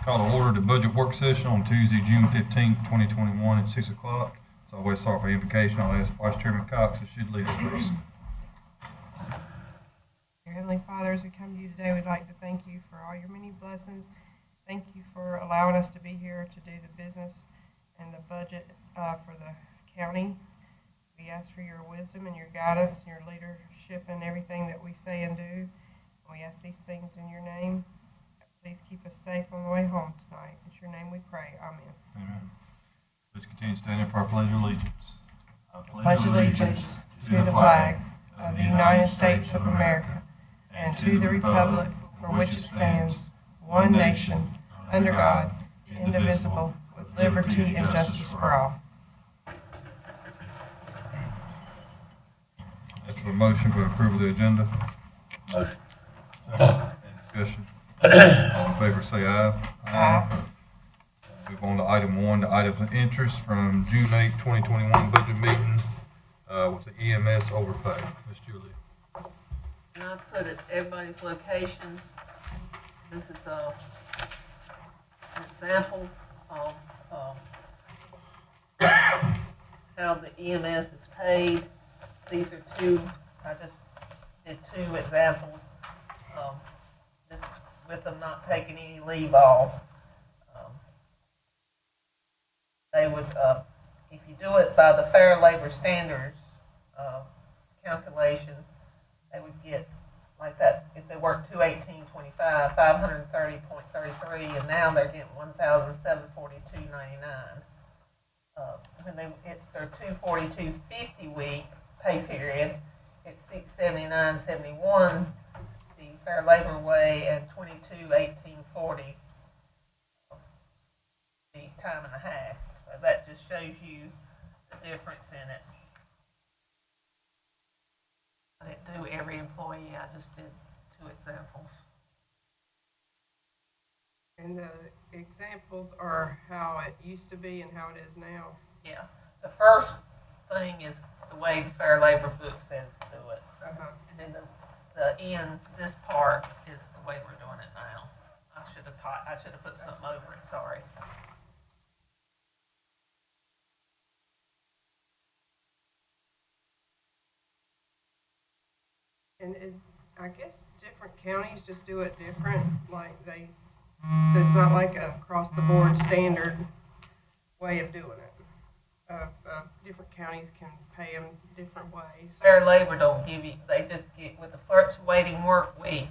Call to order the budget work session on Tuesday, June 15th, 2021 at 6 o'clock. As always, start for invocation. I'll ask Vice Chairman Cox if she'd lead us, please. Dear Heavenly Father, as we come to you today, we'd like to thank you for all your many blessings. Thank you for allowing us to be here to do the business and the budget for the county. We ask for your wisdom and your guidance and your leadership in everything that we say and do. We ask these things in your name. Please keep us safe on the way home tonight. In your name we pray. Amen. Amen. Let's continue standing for our pledge of allegiance. I Pledge allegiance to the flag of the United States of America and to the republic for which it stands, one nation, under God, indivisible, with liberty and justice for all. That's for a motion for approval of the agenda. Motion. Any discussion? All in favor say aye. Aye. Move on to item 1, the items of interest from June 8th, 2021 budget meeting with the EMS overpay. Ms. Julie. And I put at everybody's location. This is an example of how the EMS is paid. These are I just did two examples. This with them not taking any leave off. They would, if you do it by the Fair Labor Standards calculation, they would get like that. If they work 218.25, 530.33, and now they're getting 1,742.99. When it's their 242.50 week pay period, it's 679.71 the Fair Labor Way and 22.18.40 the time and a half. So that just shows you the difference in it. I didn't do every employee, I just did two examples. And the examples are how it used to be and how it is now. Yeah, the first thing is the way the Fair Labor book says to do it. And then the end, this part is the way we're doing it now. I should have put something over it, sorry. And I guess different counties just do it different. Like it's not like a across the board standard way of doing it. Different counties can pay them different ways. Fair Labor don't give you, they just get with the fluctuating work week,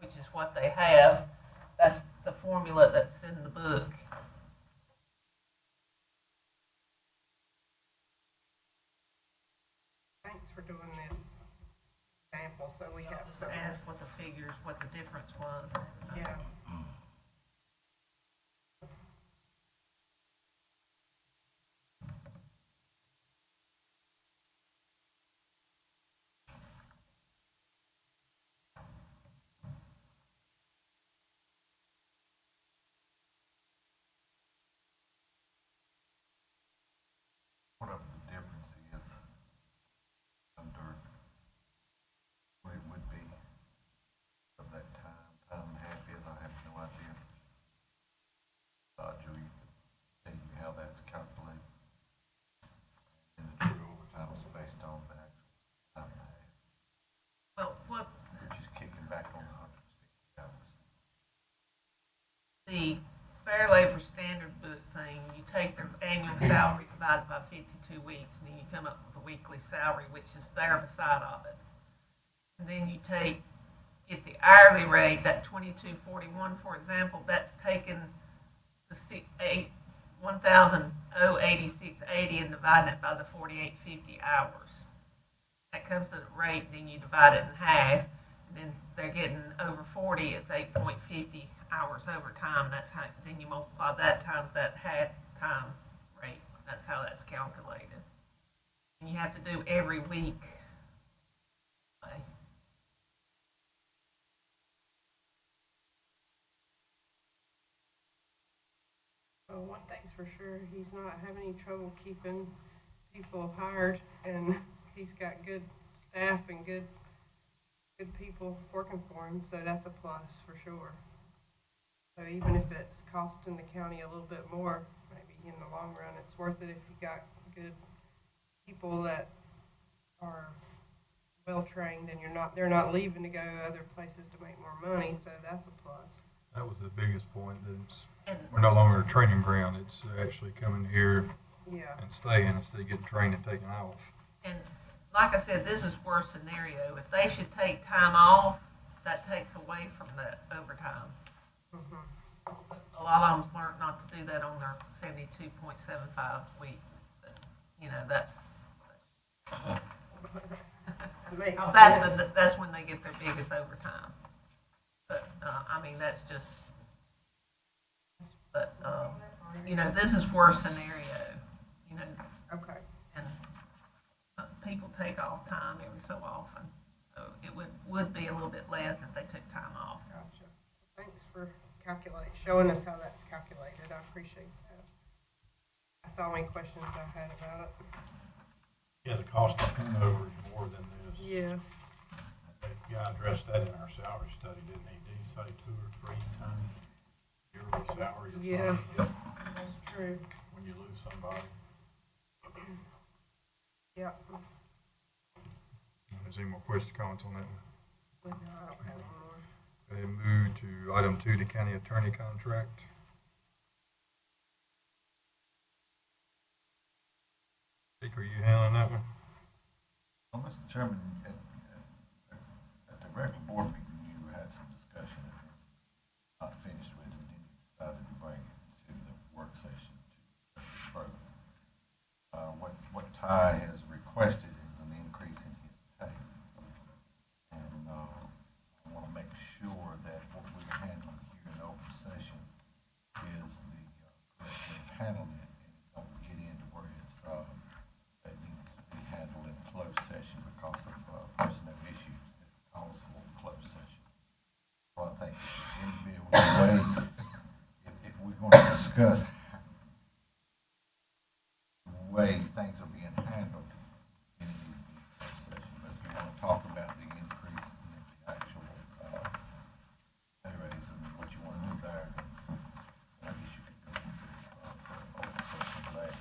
which is what they have. That's the formula that's in the book. Thanks for doing this example, so we have Just some. ask what the figures, what the difference was. Yeah. Whatever the difference is under what it would be of that time and a half is, I have no idea. Julie could tell you how that's calculated. And the true overtime is based on the actual time and a half, Well, what which is kicking back on the 160 hours. the Fair Labor Standard Book thing, you take their annual salary divided by 52 weeks, and then you come up with a weekly salary, which is there beside of it. And then you get the hourly rate, that 22.41, for example, that's taken the 1,086.80 and dividing it by the 48.50 hours. That comes to the rate, then you divide it in half, and then they're getting over 40, it's 8.50 hours overtime. That's how, then you multiply that times that half time rate. That's how that's calculated. And you have to do every week. Well, one thing's for sure, he's not having any trouble keeping people hired, and he's got good staff and good people working for him, so that's a plus for sure. So even if it's costing the county a little bit more, maybe in the long run, it's worth it if you got good people that are well-trained and they're not leaving to go other places to make more money, so that's a plus. That was the biggest point, that it's, And, we're no longer a training ground, it's actually coming here Yeah, and staying instead of getting trained and taken off. and like I said, this is worst scenario. If they should take time off, that takes away from the overtime. mhm. A lot of them's learned not to do that on their 72.75 week. But, you know, that's Makes because sense. that's when they get their biggest overtime. But I mean, that's just. But you know, this is worst scenario. You know, Okay, and people take off time every so often, so it would be a little bit less if they took time off. gotcha. Thanks for showing us how that's calculated. I appreciate that. That's all my questions I had about it. Yeah, the cost of turnover is more than this. Yeah, The guy addressed that in our salary study, didn't he? Did he say 2 or 3 times yearly salary or Yeah. something? that's true. When you lose somebody. Yeah. Is there any more questions, comments on that one? No, I don't have any more. Okay, move to item 2, the county attorney contract. Dick, are you handling that one? Well, Mr. Chairman, at the regular board meeting, you had some discussion and not finished with it, and then you decided to bring it to the work session to discuss it further. What Ty has requested is an increase in his pay. And, I want to make sure that what we're handling here in open session is the, correct way of handling it, and don't get into where it's, that needs to be handled in closed session because of personnel issues that calls for closed session. So I think in be a way, if we're going to discuss the way things are being handled, then it needs to be a closed session. But if you want to talk about the increase in the actual pay raise and what you want to do there, then I guess you could go for open session for that.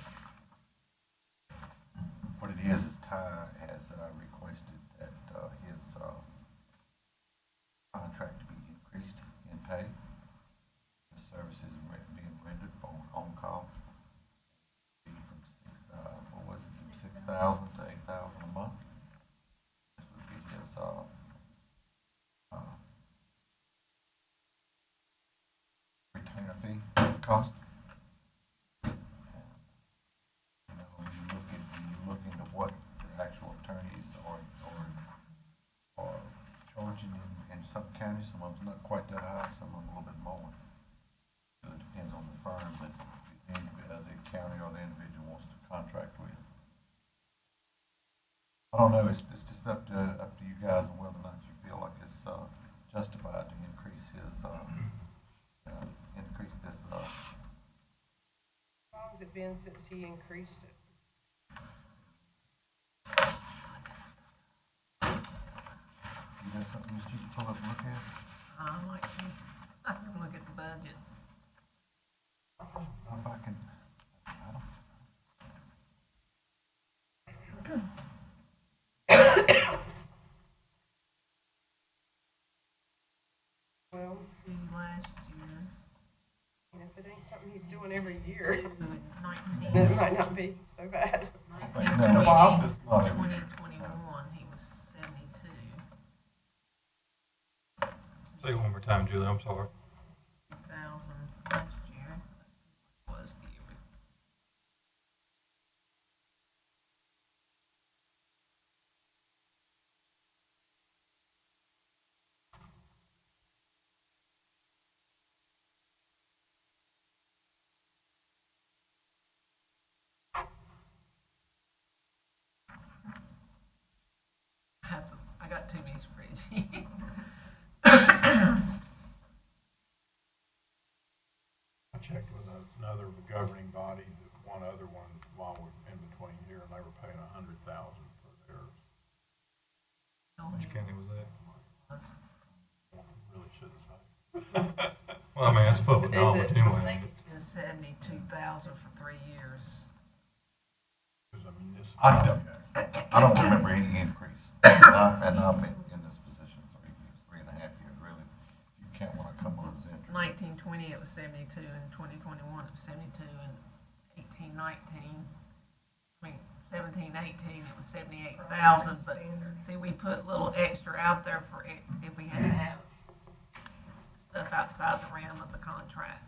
What it is Ty has requested that his contract to be increased in pay. The services being rendered for on-call be from what was it, from 6,000 to 8,000 a month. This would be his retainer fee cost. You know, when you look into what the actual attorneys are charging in some counties, some of them's not quite that high, some of them a little bit more. So it depends on the firm that the county or the individual wants to contract with. I don't know, it's just up to you guys and whether or not you feel like it's justified to increase his, increase this, How long has it been since he increased it? you got something that you can pull up and look at? I can look at the budget. If I can, I don't. Well, Last year, and if it ain't something he's doing every year, then 19. it might not be so bad. It's been a while. It's not every 2021, he was 72. Say it one more time, Julie, I'm sorry. 2,000 last year. Was the year. I got too many spreadsheets. I checked with another governing body, one other one while we're in between here, and they were paying $100,000 for theirs. Which county was that? Really shouldn't say. Well, I mean, it's public Is knowledge it? anyway. It's 72,000 for 3 years. Because a municipal. I don't remember any increase. And I've been in this position 3 years, 3.5 years, really. If you count when I come on as interim. 1920, it was 72, and 2021, it was 72, and 1819, between 17, 18, it was 78,000, but see, we put a little extra out there for if we had to have stuff outside the realm of the contract.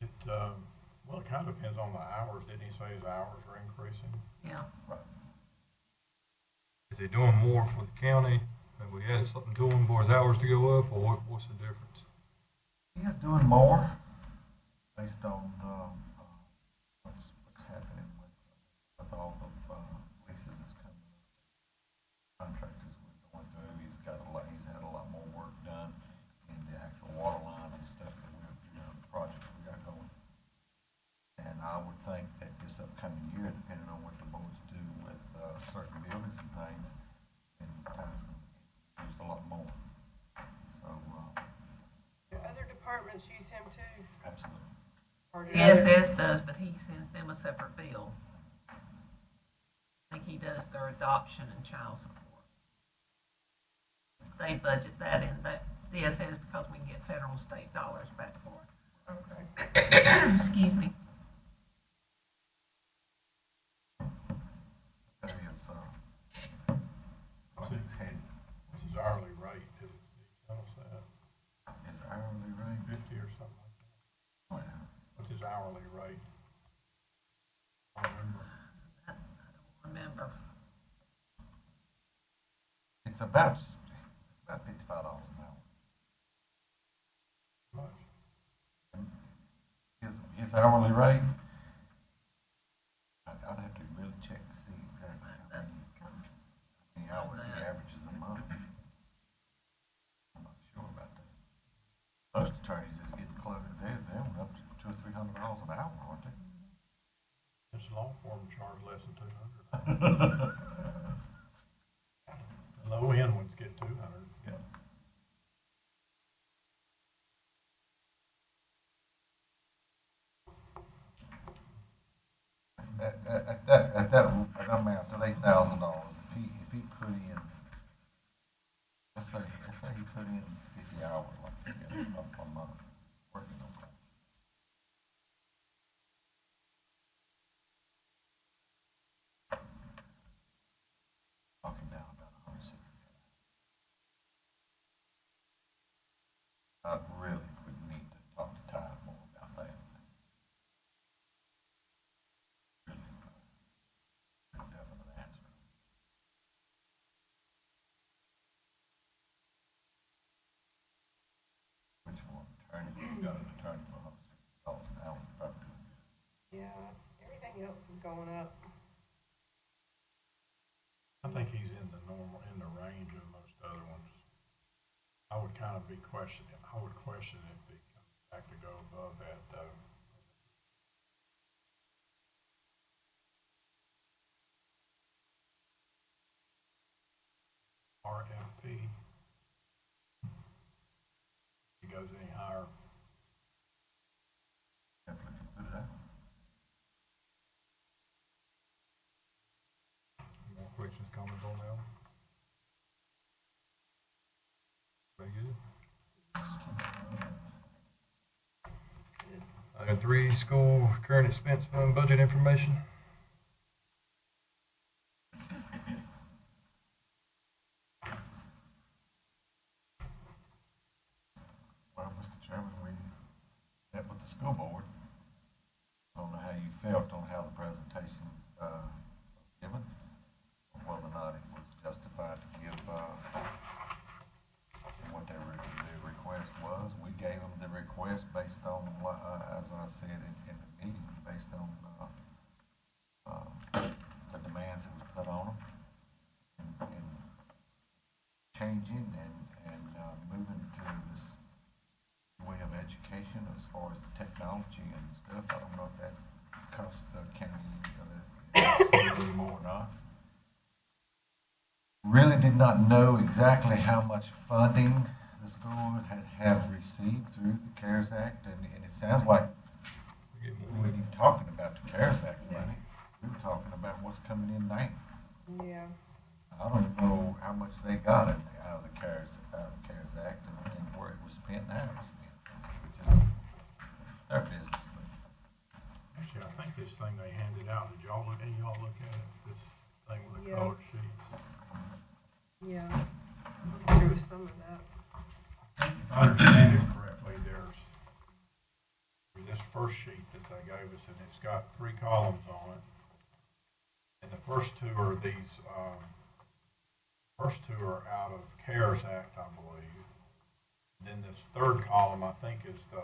It, well, it kind of depends on the hours. Didn't he say his hours are increasing? Yeah. Is he doing more for the county? Have we added something to him for his hours to go up, or what's the difference? He is doing more based on, what's happening with all the, leases that's coming up. Contractors we're going through, he's had a lot more work done in the actual water line and stuff that the projects we got going. And I would think that this upcoming year, depending on what the boards do with, certain buildings and things, and time's gonna be used a lot more. So, Do other departments use him too? absolutely. Or do ESS does, but he sends them a separate bill. I think he does their adoption and child support. They budget that in DSS because we can get federal and state dollars back for it. Okay. Excuse me. That is, What's project's headed. What's his hourly rate? Did he tell us that? His hourly rate, 50 or something like that? well, What's his hourly rate? I don't remember. I don't remember. it's about $55 an hour. Much. And his hourly rate, I'd have to really check to see exactly That's how many hours he averages a month. I'm not sure about that. Most attorneys is getting close, they're up to $200 or $300 an hour, aren't they? This law firm charge less than 200. The low end ones get 200. Yeah. At that amount, at $8,000, if he put in, let's say he put in 50 hours, like, a month, working on something. Knocking down about 160. I really would need to talk to Ty more about that. Really, a definite answer. Which one, attorney, you got an attorney for $160 an hour, probably doing good. Yeah, everything else is going up. I think he's in the range of most other ones. I would kind of question if he comes back to go above that, though. RFP. If he goes any higher, Definitely can put it out. More questions, comments on that? Very good. Item 3, school current expense fund budget information. Well, Mr. Chairman, we met with the school board. I don't know how you felt on how the presentation, was given, or whether or not it was justified to give, what their request was. We gave them the request based on, as I said in the meeting, based on, the demands that was put on them. And changing and moving to this way of education as far as the technology and stuff. I don't know if that costs the county any more or not. Really did not know exactly how much funding the school have received through the CARES Act, and it sounds like We get we more. weren't even talking about the CARES Act money. We were talking about what's coming in now. Yeah. I don't know how much they got out of the CARES Act and where it was spent and how it was spent, which is their business. Actually, I think this thing they handed out, did y'all look, any of y'all look at it? This thing with the Yeah. colored sheets? Yeah. There was some of that. If I understand it correctly, there's this first sheet that they gave us, and it's got 3 columns on it. And the first two are out of CARES Act, I believe. Then this third column, I think, is the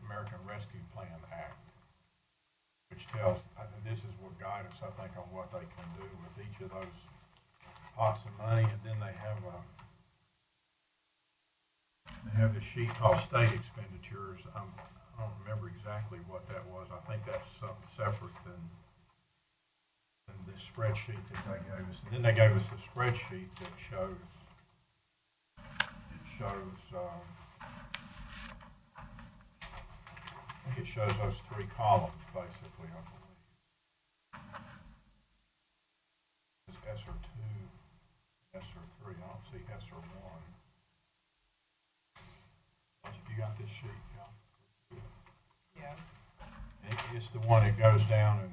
American Rescue Plan Act, which tells, this is what guidance, I think, on what they can do with each of those pots of money. And then they have this sheet called state expenditures. I don't remember exactly what that was. I think that's something separate than this spreadsheet that they gave us. And then they gave us a spreadsheet that shows I think it shows those 3 columns, basically, I believe. It's SR2, SR3. I don't see SR1. You got this sheet, yeah. Yeah. It's the one that goes down, and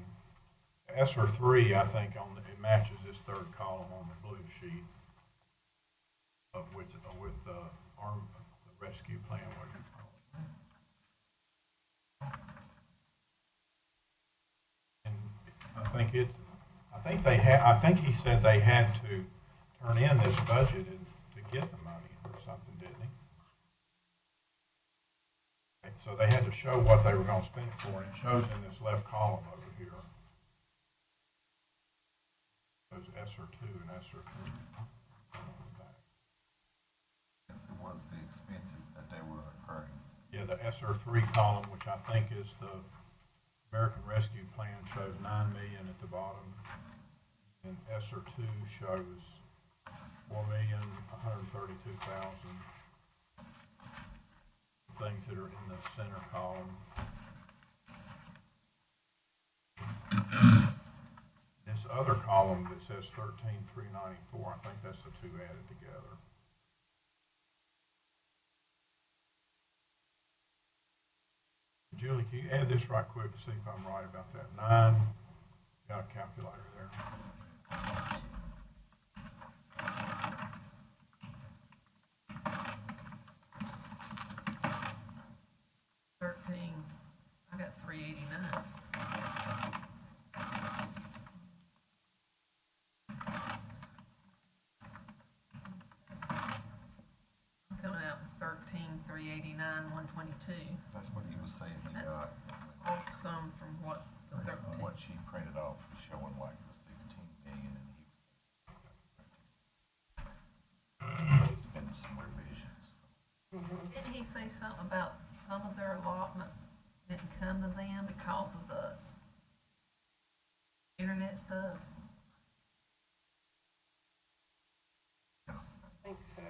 SR3, I think, it matches this third column on the blue sheet with the rescue plan, what you call it. And I think he said they had to turn in this budget to get the money or something, didn't he? So they had to show what they were going to spend it for, and it shows in this left column over here. Those SR2 and SR3. Yes, it was the expenses that they were incurring. Yeah, the SR3 column, which I think is the American Rescue Plan, shows $9 million at the bottom, and SR2 shows $4,132,000. Things that are in the center column. This other column that says 13,394, I think that's the 2 added together. Julie, can you add this right quick to see if I'm right about that? 9, got a calculator there. 13, I got 389. Coming out 13,389, 122. That's what he was saying he got. That's off some from what the 13. What she printed off was showing like the 16 million, and there's been some revisions. Didn't he say something about some of their allotment didn't come to them because of the internet stuff? I think so.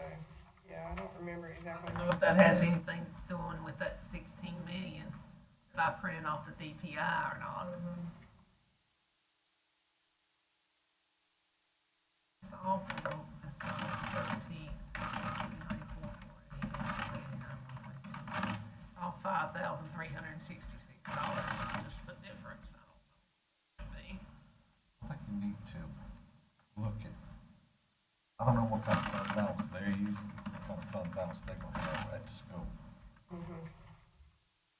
Yeah, I don't remember I exactly. don't know if that has anything doing with that 16 million that I printed off the DPI or not. It's awful low. It's 13, 94, 89, all $5,366 just the difference. I don't know. I think you need to look at, I don't know what kind of fund balance they're using, what kind of fund balance they're gonna have at the school.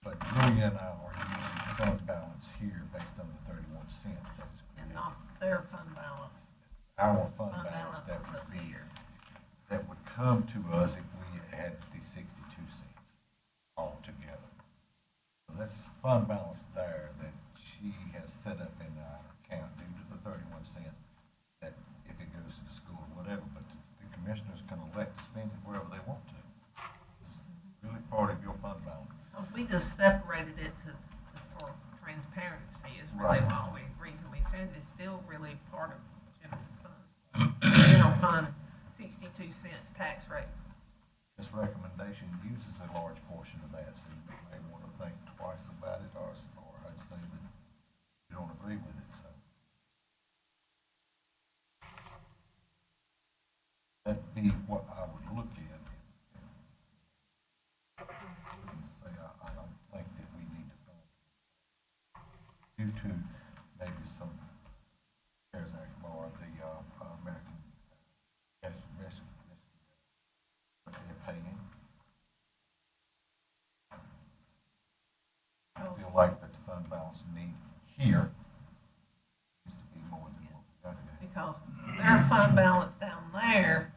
But Julia and I are using fund balance here based on the 31 cents that is And created. not their fund balance. Our fund Fund balance balance that is would up be, here. that would come to us if we had the 62 cents altogether. So that's fund balance there that she has set up in our account due to the 31 cents, that if it goes to the school or whatever, but the commissioners can elect to spend it wherever they want to. It's really part of your fund balance. We just separated it for transparency is really Right. why reason we said it's still really part of general fund. General fund, 62 cents tax rate. This recommendation uses a large portion of that, so you may want to think twice about it, or I'd say that you don't agree with it, so. That'd be what I would look at. And say, I don't think that we need to fund due to maybe some CARES Act or the American Rescue, what they're paying. I feel like that the fund balance need here needs to be more than what we got today. Because their fund balance down there,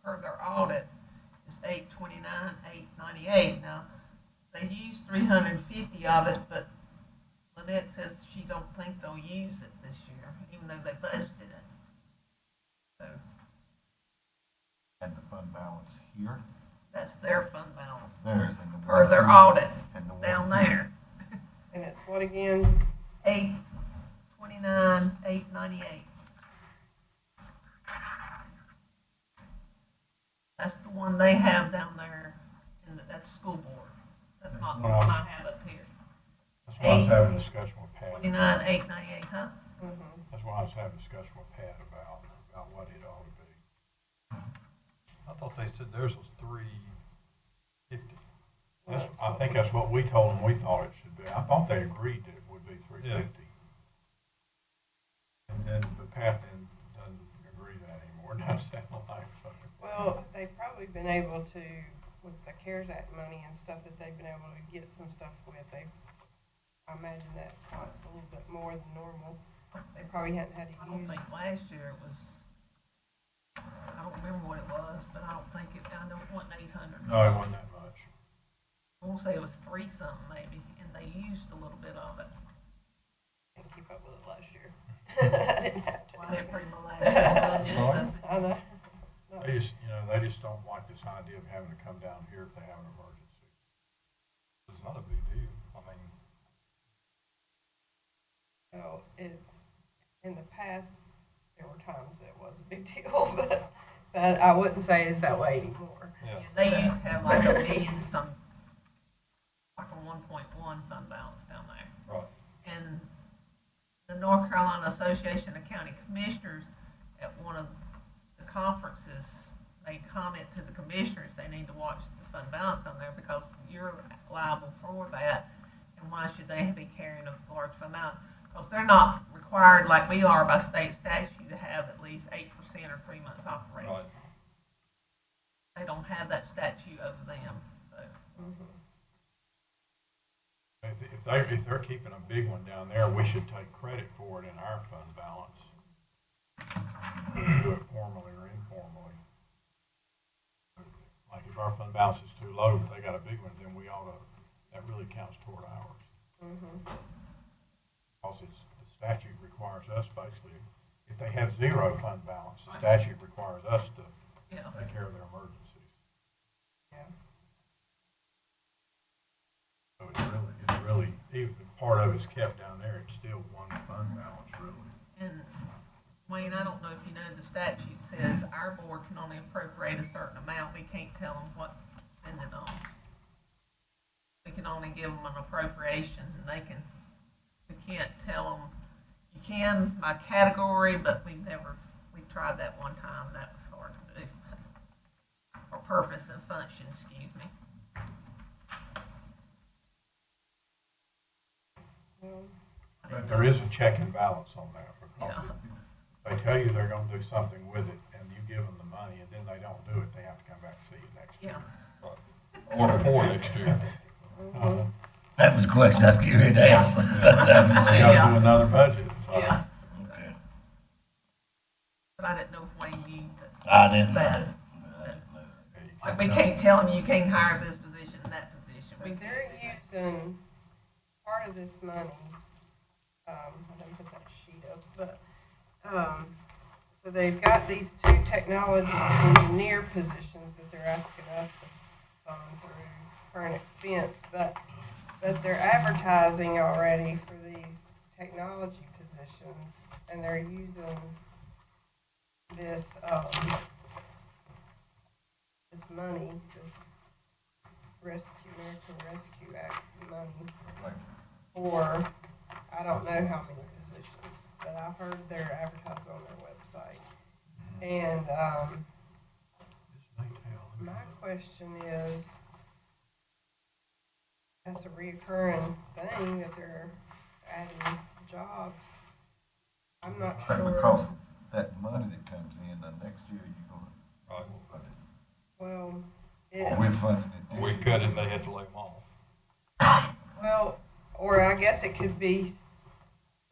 per their audit, is 829, 898. Now, they used 350 of it, but Lynette says she don't think they'll use it this year, even though they budgeted it. So And the fund balance here, that's their fund balance, theirs, and the per one their here, audit, and the one down here. there. And it's what again? 829, 898. That's the one they have down there, that's school board. That's not the one I have up here. That's why I was having a discussion with Pat. 29, 898, huh? Mm-hmm. That's why I was having a discussion with Pat about what it ought to be. I thought they said theirs was 350. I think that's what we told them we thought it should be. I thought they agreed that it would be 350. And then, but Pat then doesn't agree with that anymore, now it sounds like, so. Well, they've probably been able to, with the CARES Act money and stuff that they've been able to get some stuff with, I imagine that costs a little bit more than normal. They probably hadn't had I to don't use. think last year it was, I don't remember what it was, but I don't think I know it wasn't 800. No, it wasn't that much. I want to say it was 3 something maybe, and they used a little bit of it. Didn't keep up with it last year. I didn't have to. Well, I didn't bring my last year's budget stuff. I know. They just don't like this idea of having to come down here if they have an emergency. It's not a big deal. I mean, So in the past, there were times it was a big deal, but I wouldn't say it's that way anymore. yeah. They used to have like a million some, like a 1.1 fund balance down there. Right. And the North Carolina Association of County Commissioners, at one of the conferences, they comment to the commissioners they need to watch the fund balance on there because you're liable for that. And why should they be carrying a large fund balance? Because they're not required, like we are by state statute, to have at least 8% or 3 months operating. Right. They don't have that statute over them. So. Mm-hmm. If they're keeping a big one down there, we should take credit for it in our fund balance. We can do it formally or informally. Like if our fund balance is too low, if they got a big one, then we ought to, that really counts toward ours. Mm-hmm. Because the statute requires us basically, if they have zero fund balance, the statute requires us to Yeah. take care of their emergencies. Yeah. So it's really, even if part of it's kept down there, it's still one fund balance really. And Wayne, I don't know if you know, the statute says our board can only appropriate a certain amount. We can't tell them what to spend it on. We can only give them an appropriation, and we can't tell them, you can by category, but we tried that one time, that was hard to do. Or purpose and function, excuse me. Well, But there is a check and balance on that because Yeah. if they tell you they're gonna do something with it and you give them the money and then they don't do it, they have to come back and see you next year. Yeah. Or before next year. That was a question I was getting ready to ask. They gotta do another budget. So. Yeah. Okay. But I didn't know if Wayne knew that. I didn't know. That. Yeah, you Like, we know. can't tell them you can't hire this position and that position. So they're using part of this money, I didn't put that sheet up, but, so they've got these 2 technology engineer positions that they're asking us to fund through current expense, but they're advertising already for these technology positions, and they're using this, money, this American Rescue Act money Like, for, I don't know how many positions, but I've heard they're advertised on their website. And, This may tell. my question is, that's a reoccurring thing that they're adding jobs. I'm not and sure. because of that money that comes in, the next year you're gonna Right. fund it. Well, Or we're funding it this We year. cut it, they had to lay them off. well, or I guess it could be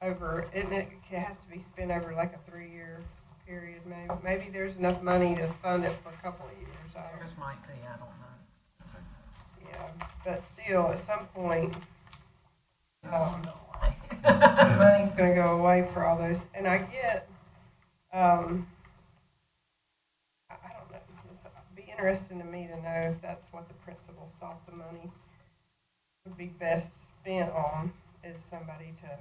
over, it has to be spent over like a 3-year period, maybe. Maybe there's enough money to fund it for a couple of years. I don't, Yours might be, I don't know. yeah, but still, at some point, It's gonna go away. the money's gonna go away for all those, and I get, I don't know, it'd be interesting to me to know if that's what the principals thought the money would be best spent on, is somebody to,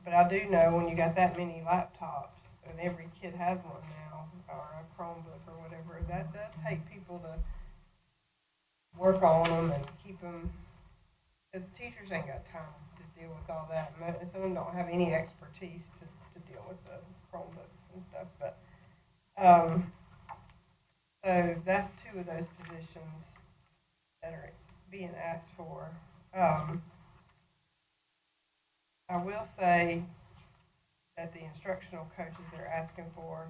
but I do know when you got that many laptops, and every kid has one now, or a Chromebook or whatever, that does take people to work on them and keep them, because teachers ain't got time to deal with all that, and some of them don't have any expertise to deal with the Chromebooks and stuff, but, so that's 2 of those positions that are being asked for. I will say that the instructional coaches they're asking for,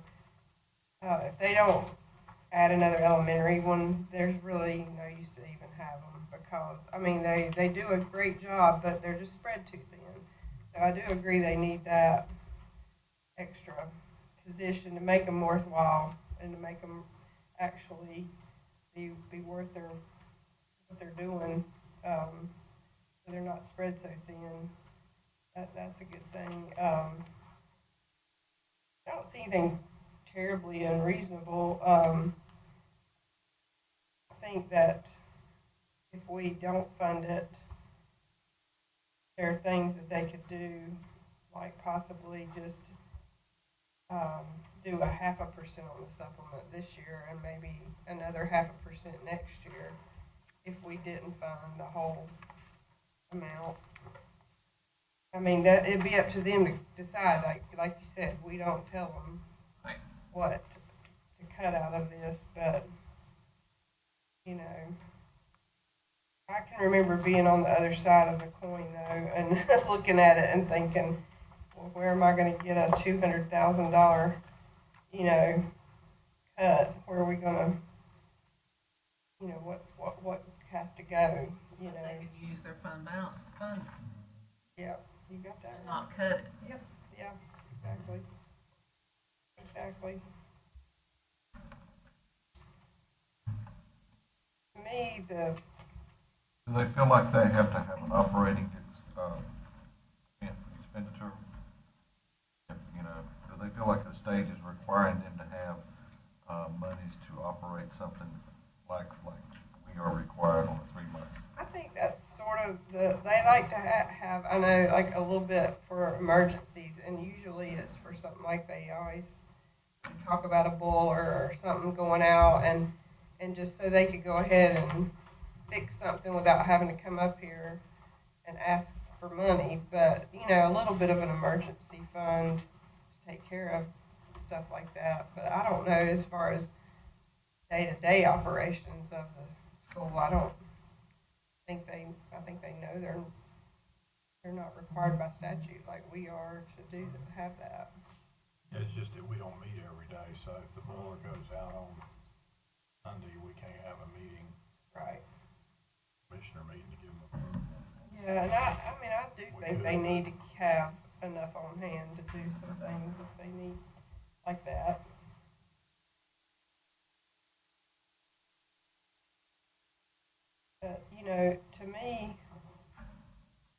if they don't add another elementary one, there's really no use to even have them, because, I mean, they do a great job, but they're just spread too thin. So I do agree they need that extra position to make them worthwhile and to make them actually be worth what they're doing, so they're not spread so thin. That's a good thing. I don't see anything terribly unreasonable. I think that if we don't fund it, there are things that they could do, like possibly just do a 0.5% on the supplement this year and maybe another 0.5% next year if we didn't fund the whole amount. I mean, that it'd be up to them to decide. Like you said, we don't tell them Right. what to cut out of this, but you know, I can remember being on the other side of the coin though, and looking at it and thinking, well, where am I going to get a $200,000, you know, cut? Where are we going to, you know, what has to go? You know, They could use their fund balance to fund it, yeah, you got that and right. not cut it. Yeah, exactly. Exactly. To me, Do they feel like they have to have an operating, expenditure? You know, do they feel like the state is requiring them to have, monies to operate something like we are required on a 3 months? I think that's sort of they like to have, I know, like a little bit for emergencies, and usually it's for something like they always talk about a boiler or something going out, and just so they could go ahead and fix something without having to come up here and ask for money. But, you know, a little bit of an emergency fund to take care of stuff like that. But I don't know, as far as day-to-day operations of the school, I think they know they're not required by statute like we are to have that. It's just that we don't meet every day, so if the boiler goes out on Sunday, we can't have a meeting, Right. commissioner meeting to give them a. Yeah, and I mean, I do think they need to have enough on hand to do some things if they need like that. But, you know, to me,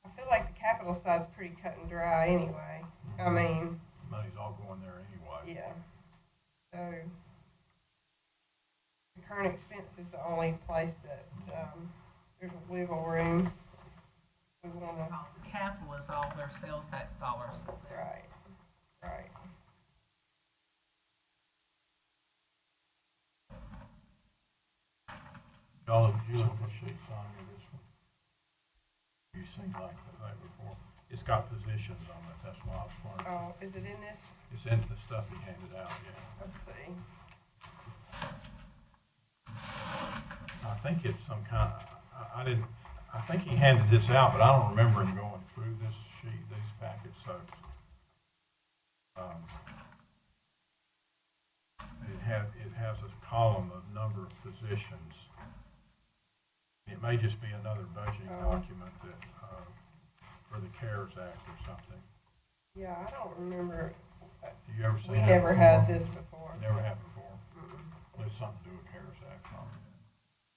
I feel like the capital side's pretty cut and dry anyway. I mean, Money's all going there anyway. yeah. So, the current expense is the only place that, there's a wiggle room. We wanna, The capital is all their sales tax dollars. right, right. Y'all, you look at the sheets on here, this one. You seen like that before? It's got positions on it, that's why I was wondering. Oh, is it in this? It's into the stuff he handed out, yeah. Let's see. I think it's some kind, I think he handed this out, but I don't remember him going through this sheet, these packets, so. It has a column of number of positions. It may just be another budgeting document that, for the CARES Act or something. Yeah, I don't remember. Do you ever see We that never before? had this before. Never had before. There's something to do with CARES Act.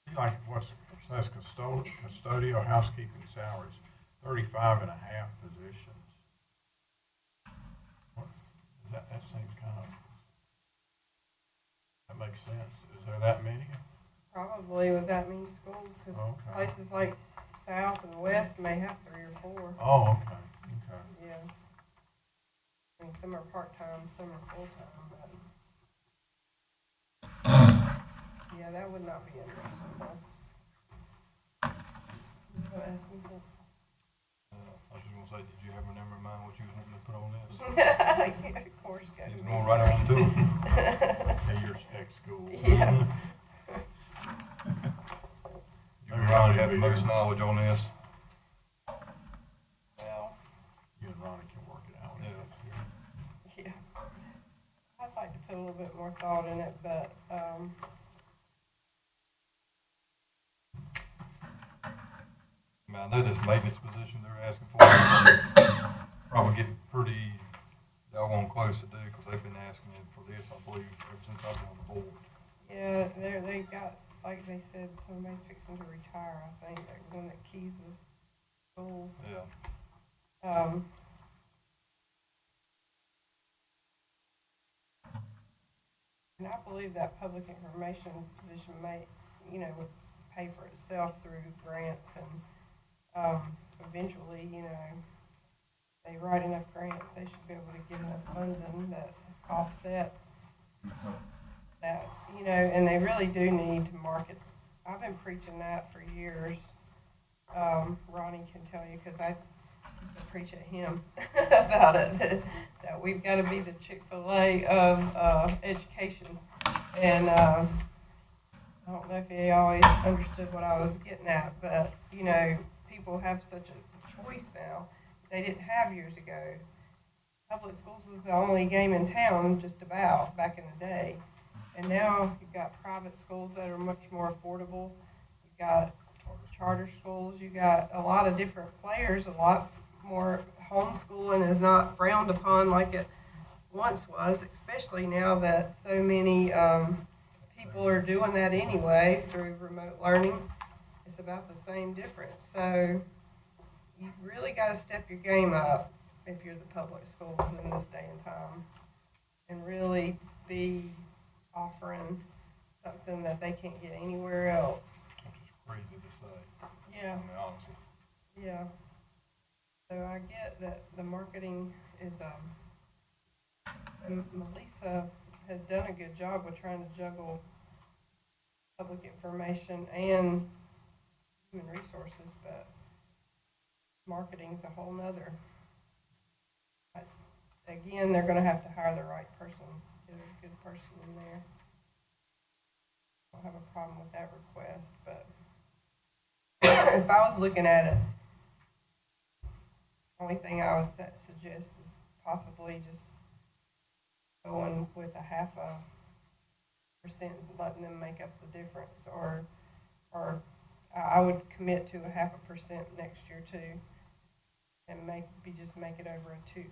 See, like what's, it says custodial housekeeping salaries, 35 and a half positions. What, is that seems kind of, that makes sense. Is there that many? Probably with that many schools, because Okay. places like South and West may have 3 or 4. Oh, okay, okay. Yeah. I mean, some are part-time, some are full-time, but. Yeah, that would not be interesting, though. You gonna ask me something? I was just gonna say, did you have a number in mind what you was wanting to put on this? Yeah, of course, go. He's going right on to it. Hey, you're ex-school. Yeah. You and Ronnie have the most knowledge on this. Well, You and Ronnie can work it out. Yeah. yeah. I'd like to put a little bit more thought in it, but, I mean, I know this maintenance position they're asking for, probably getting pretty doggone close to do, because they've been asking it for this, I believe, ever since I've been on the board. yeah, they got, like they said, somebody's fixing to retire, I think, that one that keys the schools. Yeah. And I believe that public information position may, would pay for itself through grants and, eventually, they write enough grants, they should be able to get enough funding that offset that, and they really do need to market. I've been preaching that for years. Ronnie can tell you, because I used to preach at him about it, that we've got to be the Chick-fil-A of education. And I don't know if he always understood what I was getting at, but, people have such a choice now they didn't have years ago. Public schools was the only game in town, just about, back in the day. And now you've got private schools that are much more affordable. You've got charter schools. You've got a lot of different players. A lot more homeschooling is not frowned upon like it once was, especially now that so many people are doing that anyway through remote learning. It's about the same difference. So you really got to step your game up if you're the public schools in this day and time, and really be offering something that they can't get anywhere else. Which is crazy to say. Yeah. I mean, honestly. Yeah. So I get that the marketing is, and Melissa has done a good job with trying to juggle public information and human resources, but marketing's a whole nother. Again, they're going to have to hire the right person. Get a good person in there. I don't have a problem with that request, but if I was looking at it, the only thing I would suggest is possibly just going with 0.5% and letting them make up the difference, or I would commit to 0.5% next year too, and just make it over two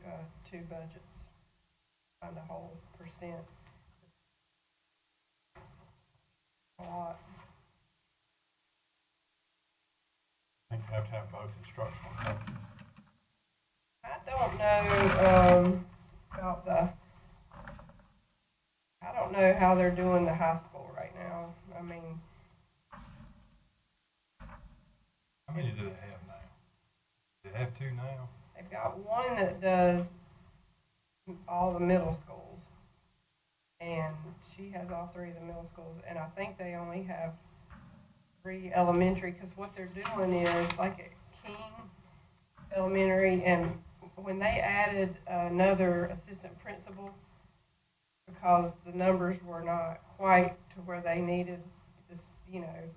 budgets, find a whole percent. A lot. I think you have to have both instructional companies. I don't know about I don't know how they're doing the high school right now. I mean, How many do they have now? Do they have 2 now? they've got one that does all the middle schools, and she has all 3 of the middle schools, and I think they only have elementary, because what they're doing is, like at King Elementary, and when they added another assistant principal, because the numbers were not quite to where they needed this,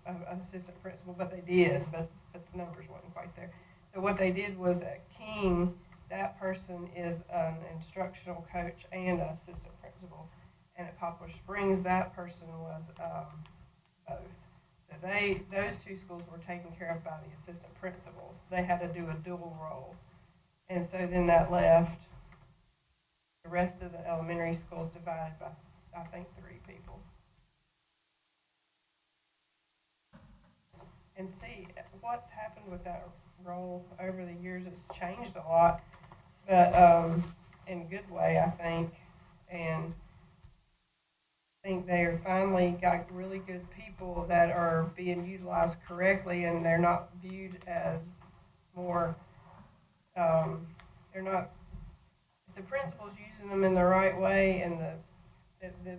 an assistant principal, but they did, but the numbers wasn't quite there. So what they did was at King, that person is an instructional coach and an assistant principal. And at Poplar Springs, that person was both. So those two schools were taken care of by the assistant principals. They had to do a dual role. And so then that left the rest of the elementary schools divided by, I think, 3 people. And see, what's happened with that role over the years, it's changed a lot, but in a good way, I think. And I think they finally got really good people that are being utilized correctly, and they're not viewed as more, they're not, the principal's using them in the right way, and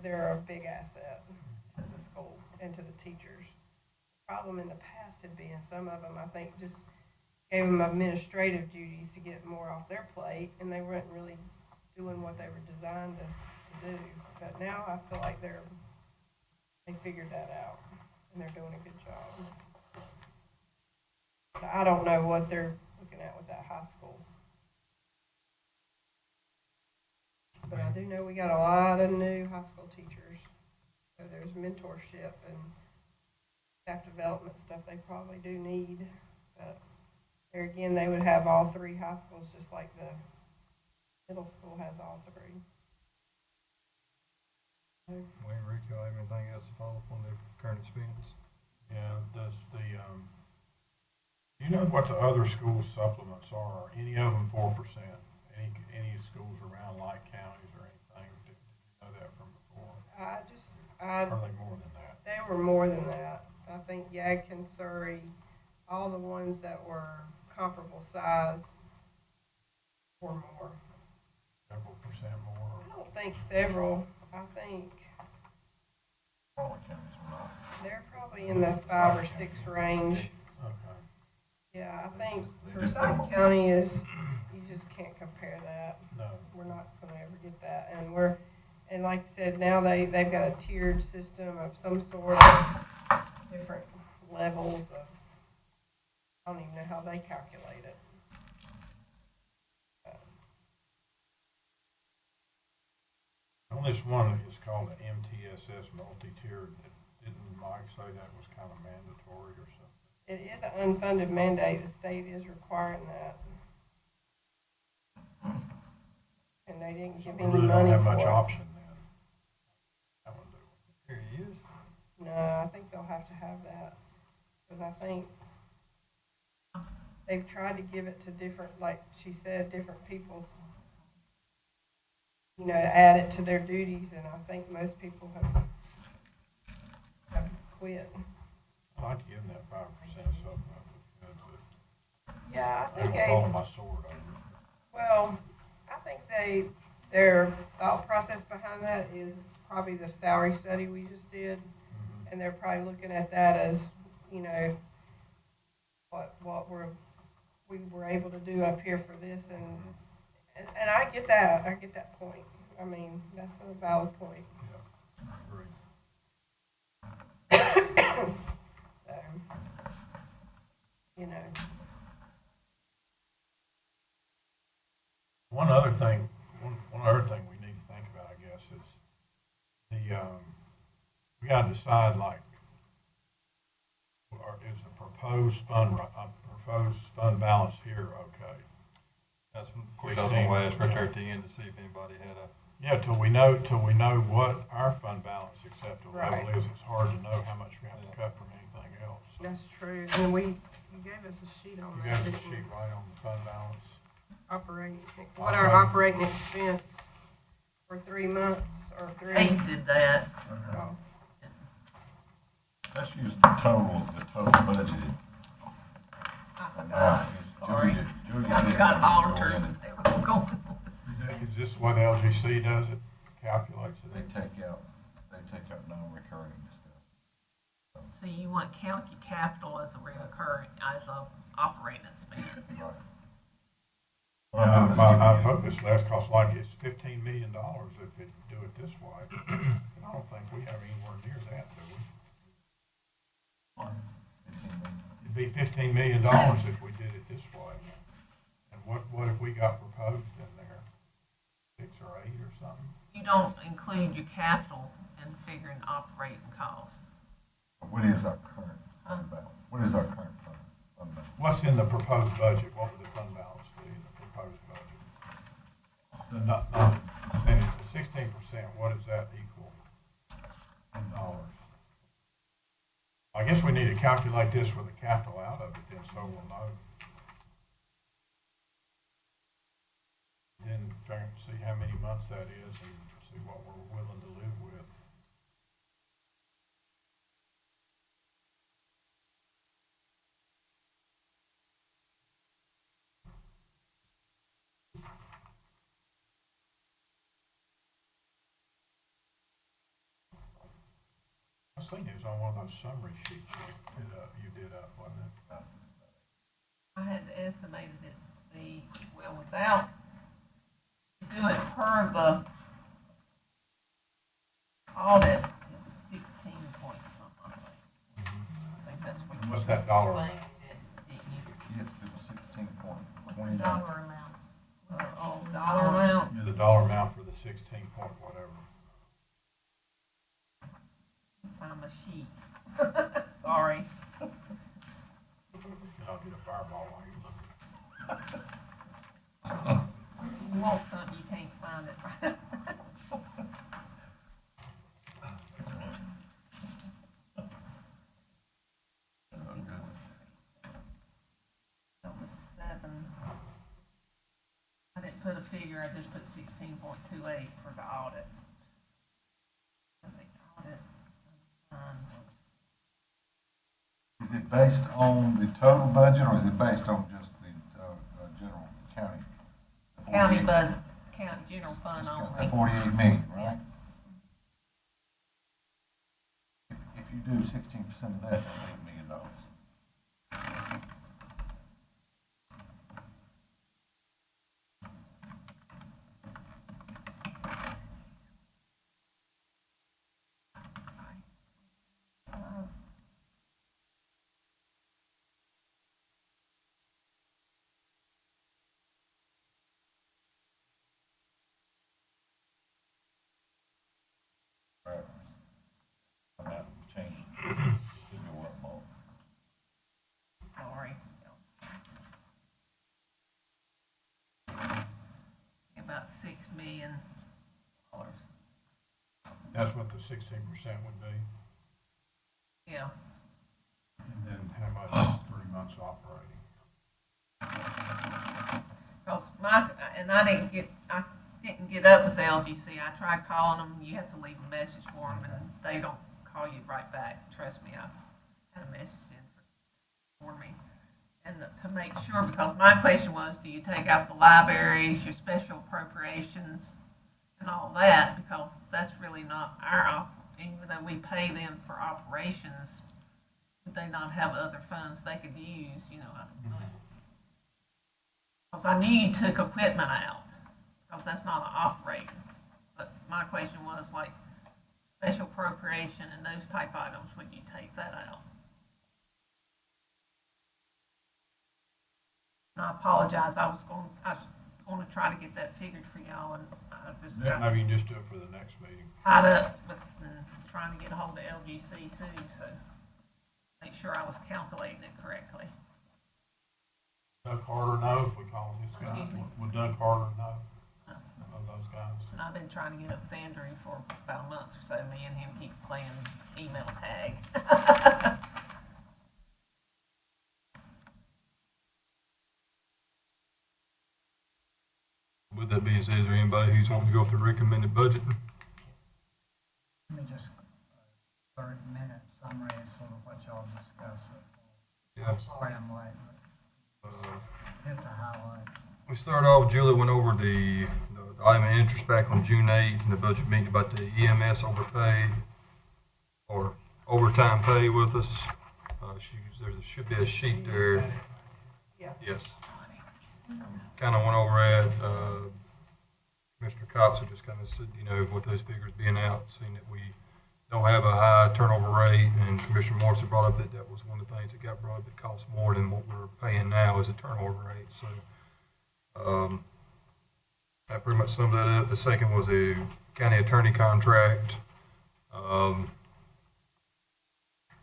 they're a big asset to the school and to the teachers. The problem in the past had been some of them, I think, just gave them administrative duties to get more off their plate, and they weren't really doing what they were designed to do. But now I feel like they figured that out, and they're doing a good job. But I don't know what they're looking at with that high school. But I do know we got a lot of new high school teachers. So there's mentorship and staff development stuff they probably do need. But there again, they would have all 3 high schools, just like the middle school has all 3. Wayne, Rick, y'all have anything else to follow up on the current expense? Yeah, does do you know what the other school supplements are? Any of them 4%? Any schools around like counties or anything? Did you know that from before? Are they more than that? They were more than that. I think Yadkin, Surrey, all the ones that were comparable size were more. Several percent more? I don't think several. I think Smaller counties were not. they're probably in the 5 or 6 range. Okay. Yeah, I think They just Forsyth don't- County is, you just can't compare that. No. We're not gonna ever get that. And like I said, now they've got a tiered system of some sort of different levels of, I don't even know how they calculate it. On this one, it's called the MTSS multi-tiered. Didn't Mike say that was kind of mandatory or something? It is an unfunded mandate. The state is requiring that. And they didn't So give we any really don't money have for much it. option then. That one do. Here he is. No, I think they'll have to have that. Because I think they've tried to give it to different, like she said, different people's, to add it to their duties, and I think most people have quit. I like to give them that 5% supplement. Yeah, I They think don't follow my sword over. well, I think their thought process behind that is probably the salary study we just did, and they're probably looking at that as, what we were able to do up here for this, and I get that point. I mean, that's a valid point. Yeah, agree. So, One other thing we need to think about, I guess, is we got to decide, like, is the proposed fund balance here okay? That's, of course, I was gonna ask right there at the end to see if anybody had a, Yeah, till we know what our fund balance acceptable level Right. is. It's hard to know how much we have to cut from anything else. So that's true. And you gave us a sheet on you that, got the didn't you? sheet right on the fund balance. What our operating expense for 3 months or 3. They did that. Oh, Let's use the total budgeted. Sorry. Julie I did got it. auditors and they were going. Is this what LGC does? It calculates They it. take out non-recurring stuff. So you want county capital as a reoccurring, as a operating expense. Right. I've heard this last cost like it's $15 million if it do it this way. And I don't think we have anywhere near that, do we? One, 15 million. It'd be $15 million if we did it this way. And what if we got proposed in there? 6 or 8 or something? You don't include your capital in figuring operating costs. What is our current fund balance? What is our current fund balance? What's in the proposed budget? What would the fund balance be in the proposed budget? The percentage, the 16%, what does that equal in dollars? I guess we need to calculate this with the capital out of it then, so we'll know. Then see how many months that is and see what we're willing to live with. I was thinking it was on one of those summary sheets you did up, wasn't it? I had estimated it to be, well, without, to do it per the audit, it was 16 point something, I think. I think that's what you. What's that dollar think amount? didn't you? Yes, it was 16.29. What's the dollar amount? Oh, dollar amount? Yeah, the dollar amount for the 16 point whatever. Find my sheet. Sorry. I'll get a fireball while you're looking. You want something, you can't find it, right? That was 7. I didn't put a figure, I just put 16.28 for the audit. And the audit, Is it based on the total budget, or is it based on just the general county? The county 48 budget, county general fund only. 48 million, right? Yeah. If you do 16% of that, that's $8 million. Right. And that change should go up more. Sorry. About $6 million. That's what the 16% would be. Yeah. And then how much is 3 months operating? Cause I didn't get up with the LGC. I tried calling them. You have to leave a message for them, and they don't call you right back. Trust me, I had a message in for me. And to make sure, because my question was, do you take out the libraries, your special appropriations, and all that? Because that's really not even though we pay them for operations, would they not have other funds they could use? You know, I don't know. Because I knew you took equipment out, because that's not an operating. But my question was like special appropriation and those type items, would you take that out? And I apologize, I was going to try to get that figured for y'all, and I just Yeah, got maybe you can just do it for the next meeting. tied up with trying to get a hold of LGC too, so make sure I was calculating it correctly. Doug Carter know if we call his guy? Excuse me? Would Doug Carter know? No. Of those guys? And I've been trying to get up with Andrew for about a month or so. Me and him keep playing email tag. With that being said, is there anybody who's wanting to go through recommended budget? Let me just, 30-minute summary of sort of what y'all discussed. Yeah. I'm sorry I'm late, but Uh, hit the highlight. We started off, Julie went over the item of interest back on June 8th in the budget meeting about the EMS overpay or overtime pay with us. should be a sheet there. Yeah. Yes. Kind of went over at, Mr. Cox, who just kind of said, with those figures being out, seeing that we don't have a high turnover rate, and Commissioner Morrison brought up that was one of the things that got brought up that costs more than what we're paying now is a turnover rate. So, that pretty much summed that up. The second was a county attorney contract.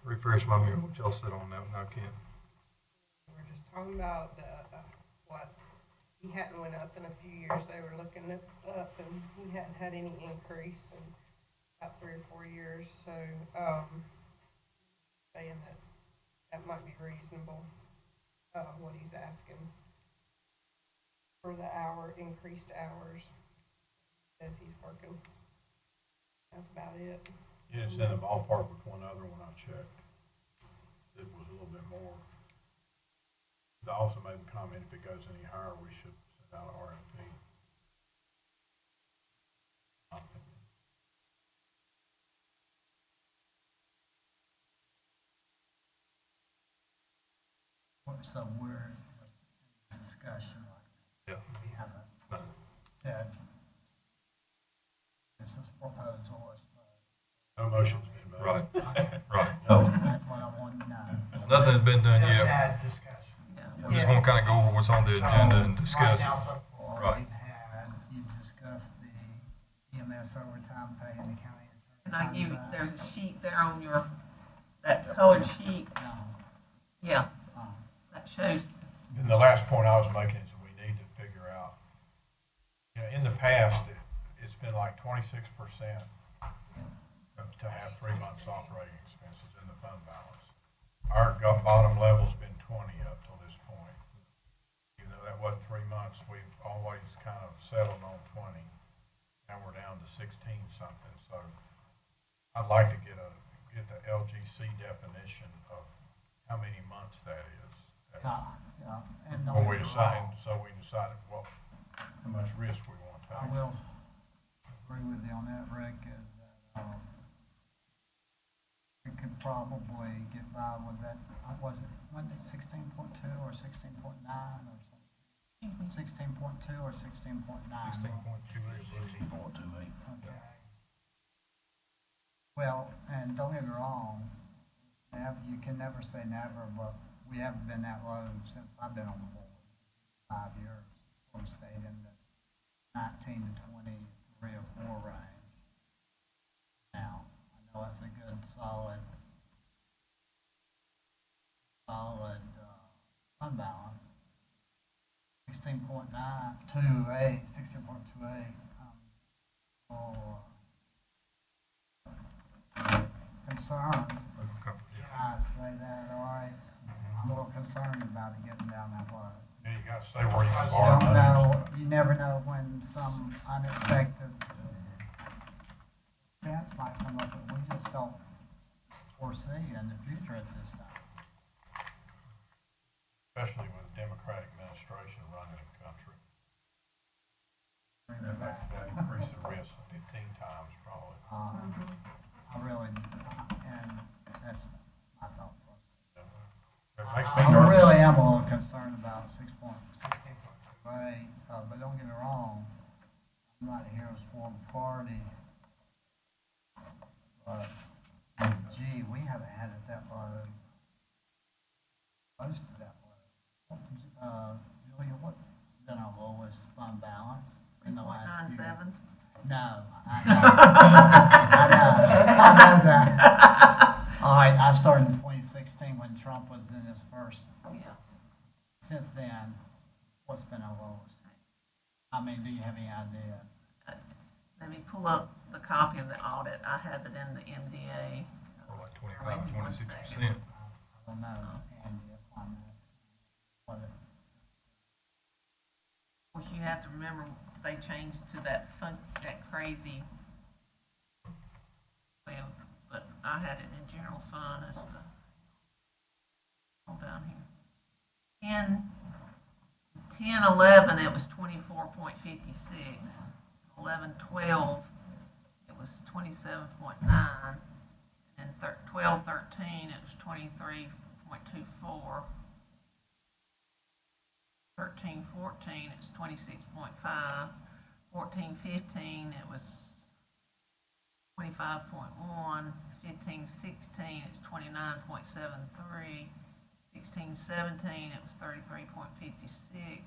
Refresh my memory what y'all said on that one. I can't. We're just talking about what he hadn't went up in a few years. They were looking it up, and he hadn't had any increase in about 3 or 4 years. So, saying that might be reasonable. What he's asking for the increased hours. Says he's working. That's about it. Yeah, it's in the ballpark with one other one I checked. It was a little bit more. They also made the comment, if it goes any higher, we should send out an RFP. My opinion. So we're in discussion right Yeah. now. We haven't No. said this is proposal, it's No motion's been made. Right. Right. that's what I want to know. Nothing's been done Just yet. had discussion. Yeah. We just want to kind of go over what's on the agenda and discuss Right now, it. so far, Right. you've discussed the EMS overtime pay in the county attorney. And I give you, contract. there's a sheet there on that colored sheet, No, yeah, uh, that shows, And the last point I was making is we need to figure out, in the past, it's been like 26% to have 3 months operating expenses in the fund balance. Our bottom level's been 20 up till this point. Even though that wasn't 3 months, we've always kind of settled on 20. Now we're down to 16 something, so I'd like to get the LGC definition of how many months that is. yeah, and When we don't get me decide, wrong, so we decided how much risk we want to I take. will agree with you on that, Rick, is that, we could probably get by with that, wasn't it 16.2 or 16.9 or something? 16.2 or 16.9? 16.28. Okay. Well, and don't get me wrong, you can never say never, but we haven't been that low since I've been on the board. 5 years, sort of stayed in the 19 to 23 or 4 range. Now, I know that's a good solid fund balance. 16.928, 16.28. Concerned. I say that, all right. I'm a little concerned about it getting down that low. Yeah, you gotta stay where you can You borrow don't money. know, you never know when some unexpected events might come up that we just don't foresee in the future at this time. Especially with a Democratic administration running the country. Bring it That back. increases the risk 15 times probably. I really, and that's my thought process. It makes me I nervous. really am a little concerned about 16.28, but don't get me wrong, I'm not here to spoil the party. But, gee, we haven't had it that low, close to that low. Julia, what's been our lowest fund balance in the last few? 3.97. No, I know. I know that. All right, I started in 2016 when Trump was in his first. Yeah. Since then, what's been our lowest? I mean, do you have any idea? Let me pull up the copy of the audit. I have it in the MDA. Or like Wait 25, one 26%. second. I don't know, Andy, on that. What it- Of course, you have to remember, they changed to that crazy, well, but I had it in general fund as the, hold down here. 10/11, it was 24.56. 11/12, it was 27.9. And 12/13, it was 23.9. 26.24. 13-14, it's 26.5. 14-15, it was 25.1. 15-16, it's 29.73. 16-17, it was 33.56.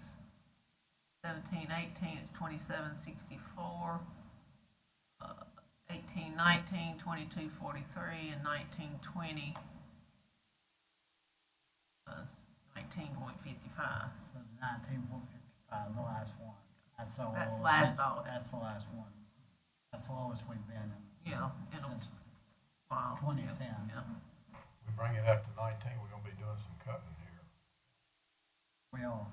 17-18, it's 27.64. 18-19, 22.43, and 19-20 was 19.55. So 19.55, the last one. That's the That's lowest. last audit. That's the last one. That's the lowest we've been in. Yeah, in a Since while. 2010. Yeah. We bring it up to 19, we're gonna be doing some cutting here, We are,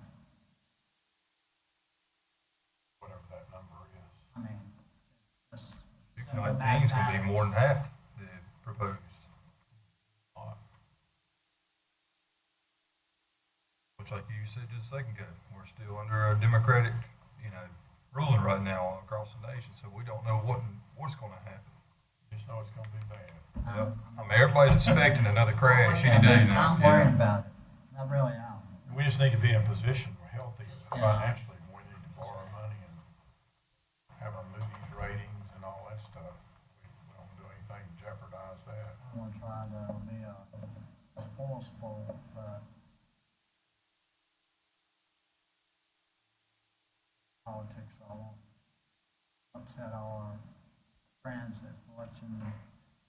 whatever that number is. I mean, it's. 19's gonna be more than half the proposed. Which, like you said just a second ago, we're still under a Democratic, ruling right now across the nation, so we don't know what's gonna happen. Just know it's gonna be bad. Yeah. I mean, everybody's expecting another crash any day now. I'm worried about it. I really am. We just need to be in a position, we're healthy Yeah. financially, we need to borrow money and have our Moody's ratings and all that stuff. We don't do anything to jeopardize that. I'm gonna try to be a forceful, but politics, I won't upset all our friends that's watching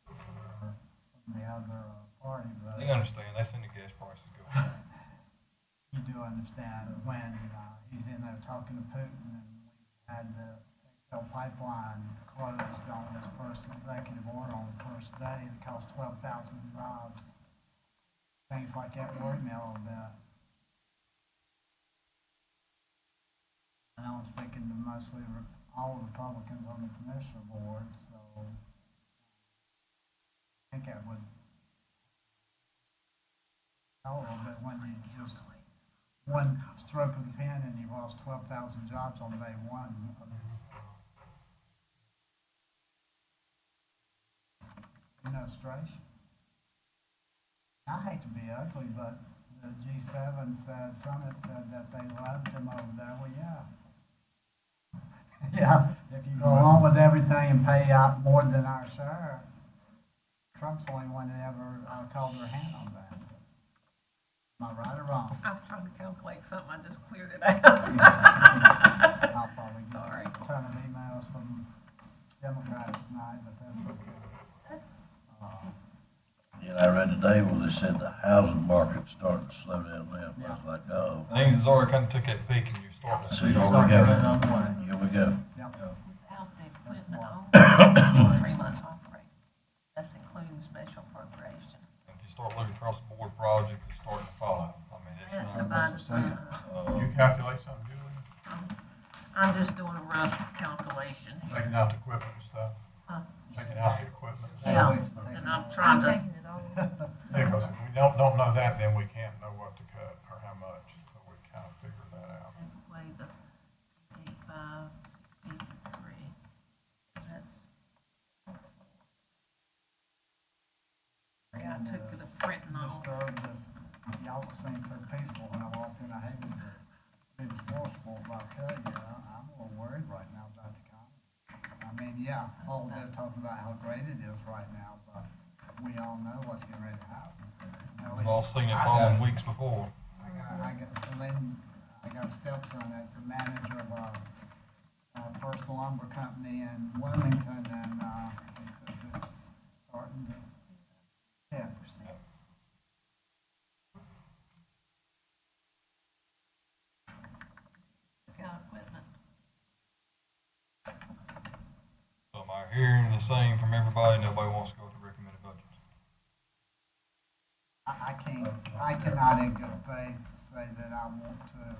from the other party, but They understand, they seen the gas prices go up. you do understand when he's in there talking to Putin, and we had the XL pipeline closed on his first executive order on the first day, it cost 12,000 jobs. Things like that worry me a little bit. I know I'm speaking to mostly all Republicans on the commissioner board, so I think that would help a little bit when you just one stroke of the pen and you lost 12,000 jobs on day one. Administration. I hate to be ugly, but the G7 summit said that they loved him over there. Well, yeah. Yeah, if you go along with everything and pay out more than our share, Trump's the only one that ever called their hand on that. Am I right or wrong? I was trying to calculate something, I just cleared it out. I'll probably get Sorry. a ton of emails from Democrats tonight, but that's okay. Yeah, I read today where they said the housing market's starting to slow down now. I was like, oh, Things has already kind of took that peak and you're starting to see it Here we Start already. go. getting up way. here we go. Yep. Without the That's equipment why. on, 3 months operate. That's including special appropriation. If you start looking across the board projects, it's starting to follow. I mean, it's And not. combined, You calculate something, Julie? I'm just doing a rough calculation here. Taking out the equipment and stuff, Huh? taking out the equipment. Yeah, and I'm trying to, Yeah, because if we don't know that, then we can't know what to cut or how much, so we kind of figure that out. weigh the 85, 53. That's. Yeah, I took the printing off. Disturbed this, y'all seem so peaceful when I walked in, I hated to be forceful, but I'll tell you, I'm a little worried right now about the economy. I mean, yeah, they're talking about how great it is right now, but we all know what's getting ready to happen. At We've all least seen it I falling got- weeks before. I got a stepson that's the manager of a first lumber company in Wilmington, and he says it's starting to, yeah. Got equipment. So am I hearing the same from everybody? Nobody wants to go with the recommended budgets? I cannot in good faith say that I want to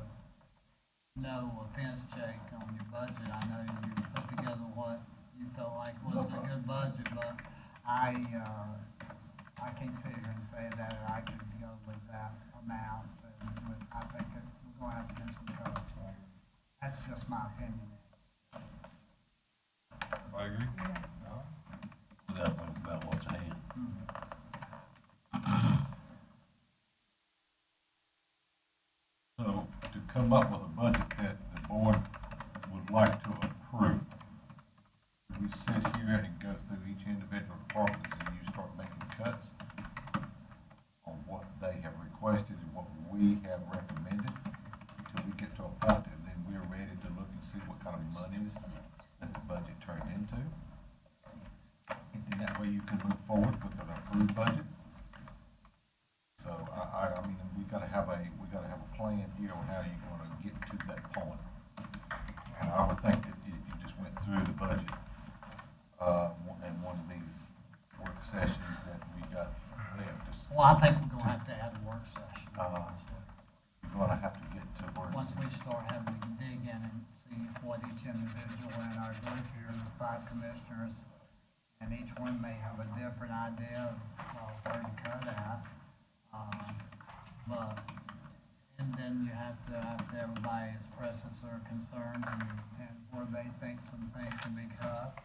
no offense check on your budget. I know you put together what you felt like was a good budget, but I can't sit here and say that I could go with that amount. And I think that we're going to have to do some cuts. That's just my opinion. I agree. We gotta think about what's ahead. come up with a budget that the board would like to approve. We sit here and go through each individual department and you start making cuts on what they have requested and what we have recommended until we get to a point and then we're ready to look and see what kind of monies that the budget turned into. And then that way you can move forward with an approved budget. So I mean, we gotta have a plan here on how you're gonna get to that point. And I would think that if you just went through the budget, in one of these work sessions that we got left, just, Well, I think we're gonna have to add a work session. you're gonna have to get to where. Once we start having to dig in and see what each individual in our group here, the 5 commissioners, and each one may have a different idea of where to cut at. But, and then you have to, after everybody expresses their concerns and where they think some things can be cut,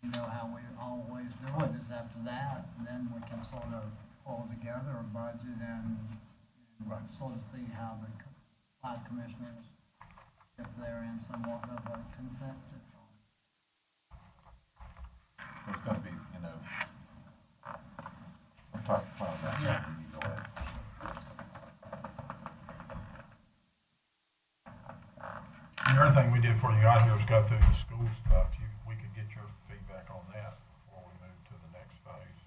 you know how we always do it is after that, and then we can sort of pull together a budget and sort of see how the 5 commissioners, if they're in somewhat of a consensus on it. So it's gonna be, you know, some type of plan that Yeah. you go at. The other thing we did before you got here was go through the school stuff. We could get your feedback on that before we move to the next phase.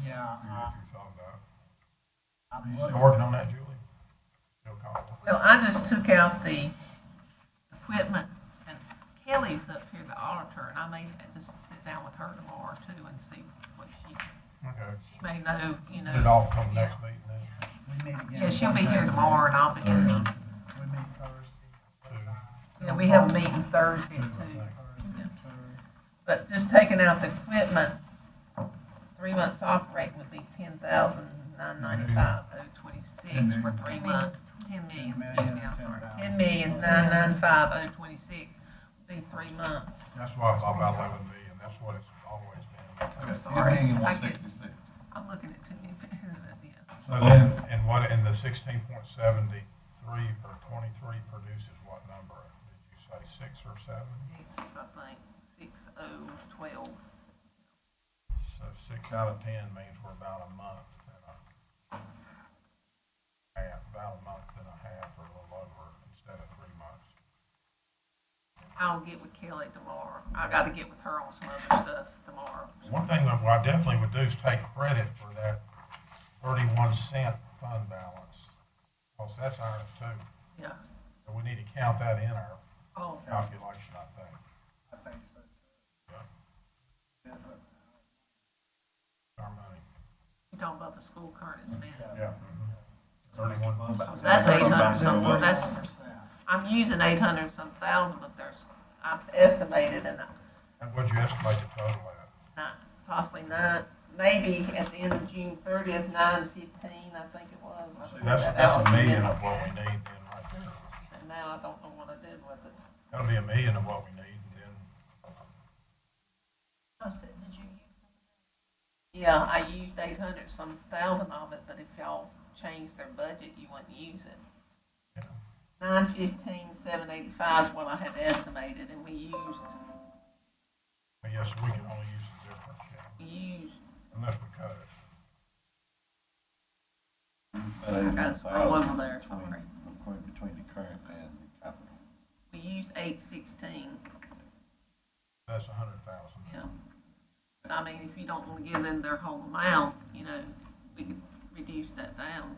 Yeah, See what you thought about. Are I'm you still looking, working on that, Julie? Still calling? Well, I just took out the equipment, and Kelly's up here, the auditor, and I may just sit down with her tomorrow too and see what she Okay. may know, you know. Put it off till the next meeting then. we meet again. Yeah, she'll be here tomorrow and I'll be here. We meet Thursday. Yeah, we have a meeting Thursday too. But just taking out the equipment, 3 months operating would be 10,995,026 for 3 months. 10 million, excuse me, I'm sorry. 10,995,026 would be 3 months. That's why I thought about 11 million. That's what it's always been. I'm sorry. I get, 10,166. I'm looking at too many. So then, and what, in the 16.73 or 23 produces what number? Did you say 6 or 7? Six, I think, 6012. So 6 out of 10 means we're about a month and a half, about a month and a half or a little over instead of 3 months. I'll get with Kelly tomorrow. I gotta get with her on some other stuff tomorrow. One thing that I definitely would do is take credit for that 31-cent fund balance. Because that's ours too. Yeah. So we need to count that in our Oh, calculation, I think. I think so too. Yeah. Yes, sir. Our money. you talking about the school current expense? Yes. 31. That's 800 something, 31%. that's, I'm using 800 some thousand, but there's, I've estimated and And what'd you estimate the total at? not, possibly nine, maybe at the end of June 30th, 915, I think it was. I See, put that's that a out million minutes. of what we need then right there. And now I don't know what I did with it. That'll be a million of what we need and then, Yeah, I used 800 some thousand of it, but if y'all changed their budget, you wouldn't use it. you know. 915,785 is what I had estimated, and we used, But yes, we can only use the difference, yeah, we used, unless we cut it. I got it all over there, sorry. Between the current and the capital. We used 816, That's 100,000. yeah. But I mean, if you don't want to give them their whole amount, you know, we could reduce that down.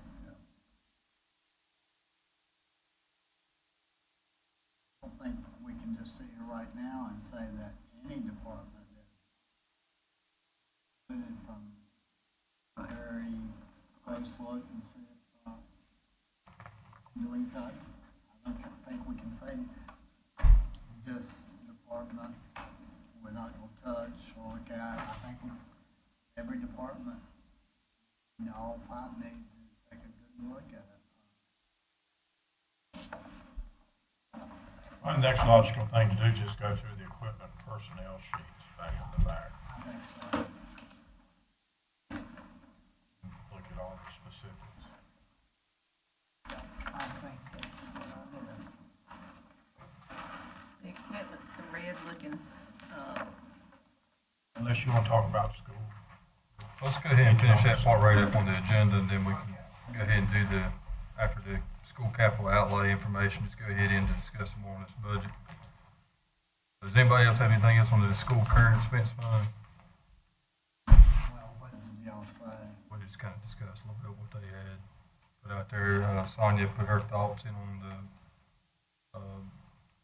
I don't think we can just sit here right now and say that any department is excluded from a very close look and see if, doing cut. I don't think we can say this department we're not gonna touch or look at. I think every department, you know, all 5 need to take a good look at it. Well, the next logical thing to do is just go through the equipment and personnel sheets back in the back. I think so. And look at all the specifics. I think that's. looking, Unless you want to talk about school. Let's go ahead and finish that part right up on the agenda, and then we can go ahead and do after the school capital outlay information, just go ahead and discuss some more on this budget. Does anybody else have anything else on the school current expense fund? Well, what did y'all say? We just kind of discussed a little bit what they had put out there. Sonia put her thoughts in on the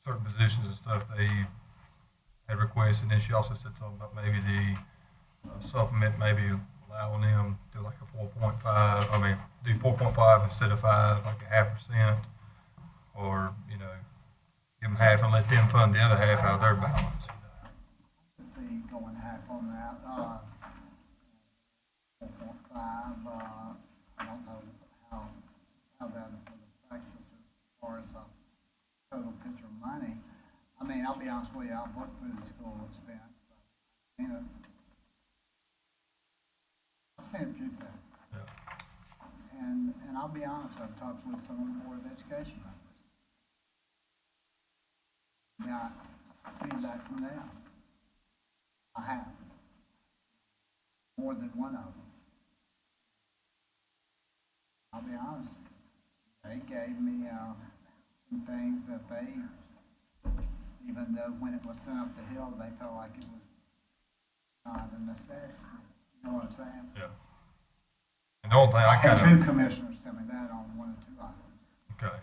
certain positions and stuff they had requested, and then she also said something about maybe the supplement, maybe allowing them to do like a 4.5, do 4.5 instead of 5, like a 0.5%, or, give them half and let them fund the other half out of their balance. Let's see, going half on that, 4.5, I don't know how that would affect us as far as total picture of money. I mean, I'll be honest with you, I've worked through the school expense. I've seen a few things. Yeah. And I'll be honest, I've talked with some of the Board of Education members. Got feedback from them. I have. More than one of them. I'll be honest, they gave me some things that they, even though when it was sent up the hill, they felt like it was not a necessity. You know what I'm saying? Yeah. And the only thing I had kind two commissioners tell me that on one or two items. okay.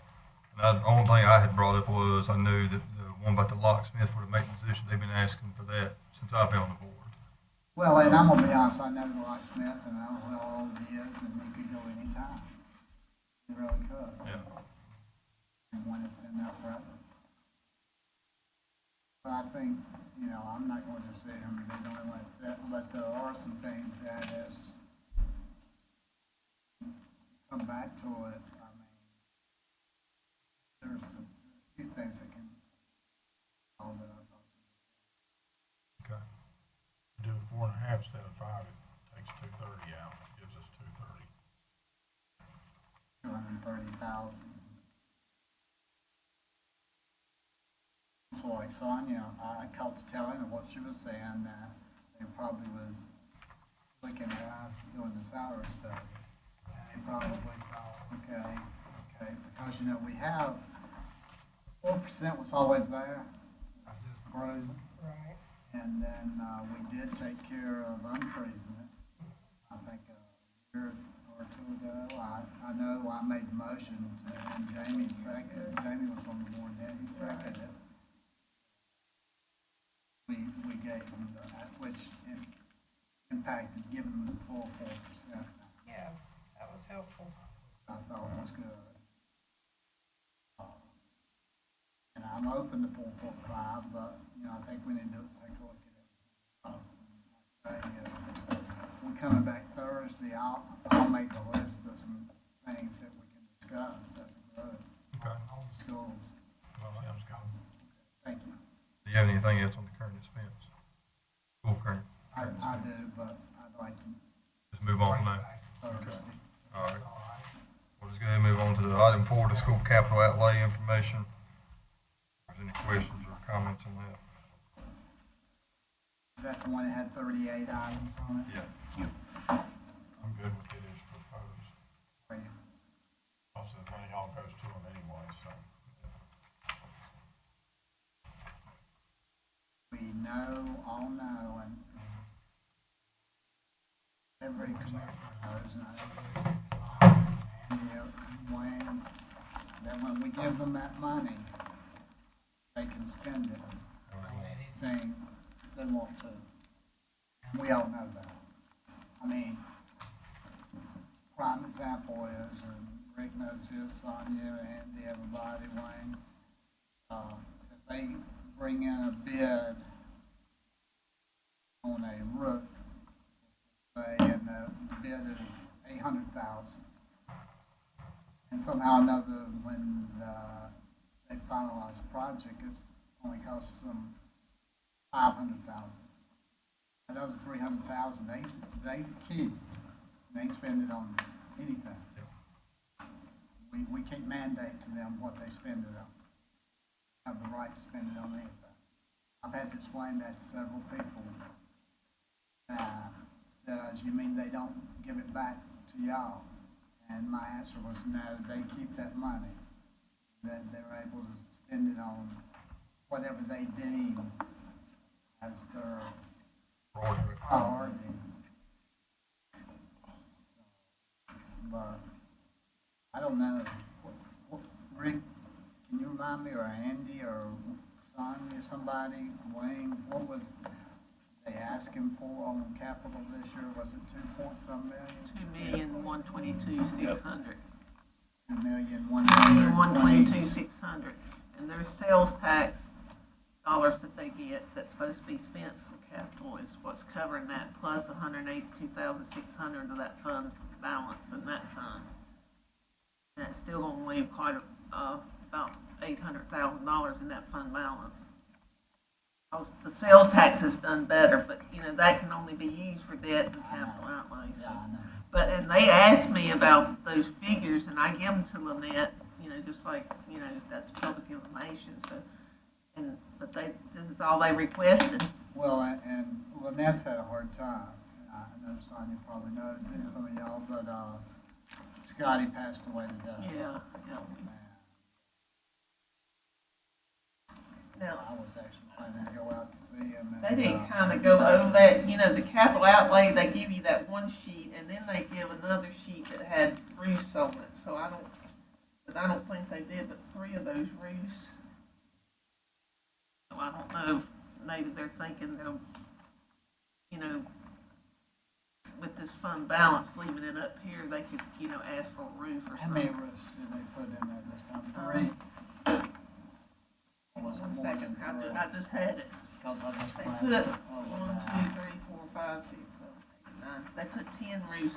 And the only thing I had brought up was I knew that the one about the locksmith for the maintenance position, they've been asking for that since I've been on the board. Well, and I'm gonna be honest, I know the locksmith and I know how old he is and he could go anytime. He really could. Yeah. And when it's been there forever. But I think, I'm not going to sit here and be the only one that said, but there are some things that has come back to it. I mean, there's a few things that can, all that I thought. Okay. Doing 4.5 instead of 5, it takes 230 out, gives us 230. 230,000. So like Sonia, I caught the tail end of what she was saying, that they probably was looking at us doing the salary study. They probably thought, okay, because we have 4% was always there, frozen, Right. and then we did take care of unfreezing it. I think a year or two ago, I know I made the motion and Jamie seconded. Jamie was on the board then, he seconded it. We gave them which impacted giving them the full 4%. Yeah, that was helpful. I thought was good. And I'm open to 4.5, but, I think we need to take a look at it. We're coming back Thursday, I'll make a list of some things that we can discuss as a group. Okay. On schools. Well, sounds good. Thank you. Do you have anything else on the current expense? School current? I do, but I'd like to. Just move on from that. Thursday. All right. We'll just go ahead and move on to the item 4, the school capital outlay information. If there's any questions or comments on that? Is that the one that had 38 items on it? Yeah. I'm good with it as proposed. For you? Also, the money all goes to them anyway, so. We all know, and every commissioner knows, and Wayne, that when we give them that money, they can spend it on anything they want to. We all know that. I mean, prime example is, and Rick knows this, Sonia, Andy, everybody, Wayne, if they bring in a bid on a roof, say, and the bid is 800,000. And somehow or another, when they finalize the project, it's only costs them 500,000. Another 300,000, they keep. They ain't spend it on anything. We can't mandate to them what they spend it on. Have the right to spend it on anything. I've had to explain that to several people. Says, you mean they don't give it back to y'all? And my answer was no, they keep that money. That they're able to spend it on whatever they deem as their priority. But I don't know. Rick, can you remind me, or Andy, or Sonia, somebody, Wayne, what was they asking for on capital this year? Was it 2.some million? 2,122,600. 2,122,600. And their sales tax dollars that they get that's supposed to be spent for capital is what's covering that, plus 182,600 of that fund's balance in that fund. And that's still gonna leave quite about $800,000 in that fund balance. The sales tax has done better, but you know, that can only be used for debt and capital outlays. Yeah, I know. But, and they asked me about those figures, and I give them to Lynette, you know, just like, you know, that's public information, so, but this is all they requested. Well, and Lynette's had a hard time. I know Sonia probably knows, and some of y'all, but Scotty passed away today. Yeah. Now, I was actually planning to go out to see him. they did kind of go over that, you know, the capital outlay, they give you that one sheet, and then they give another sheet that had roofs on it, so I don't think they did but 3 of those roofs. So I don't know if maybe they're thinking they'll, you know, with this fund balance, leaving it up here, they could, you know, ask for a roof or How many something. roofs did they put in there this time? 3? Or was it One more second, than 3? I just had it. Because I just They glanced put it 1, over 2, that. 3, 4, 5, 6, 7, 8, 9. They put 10 roofs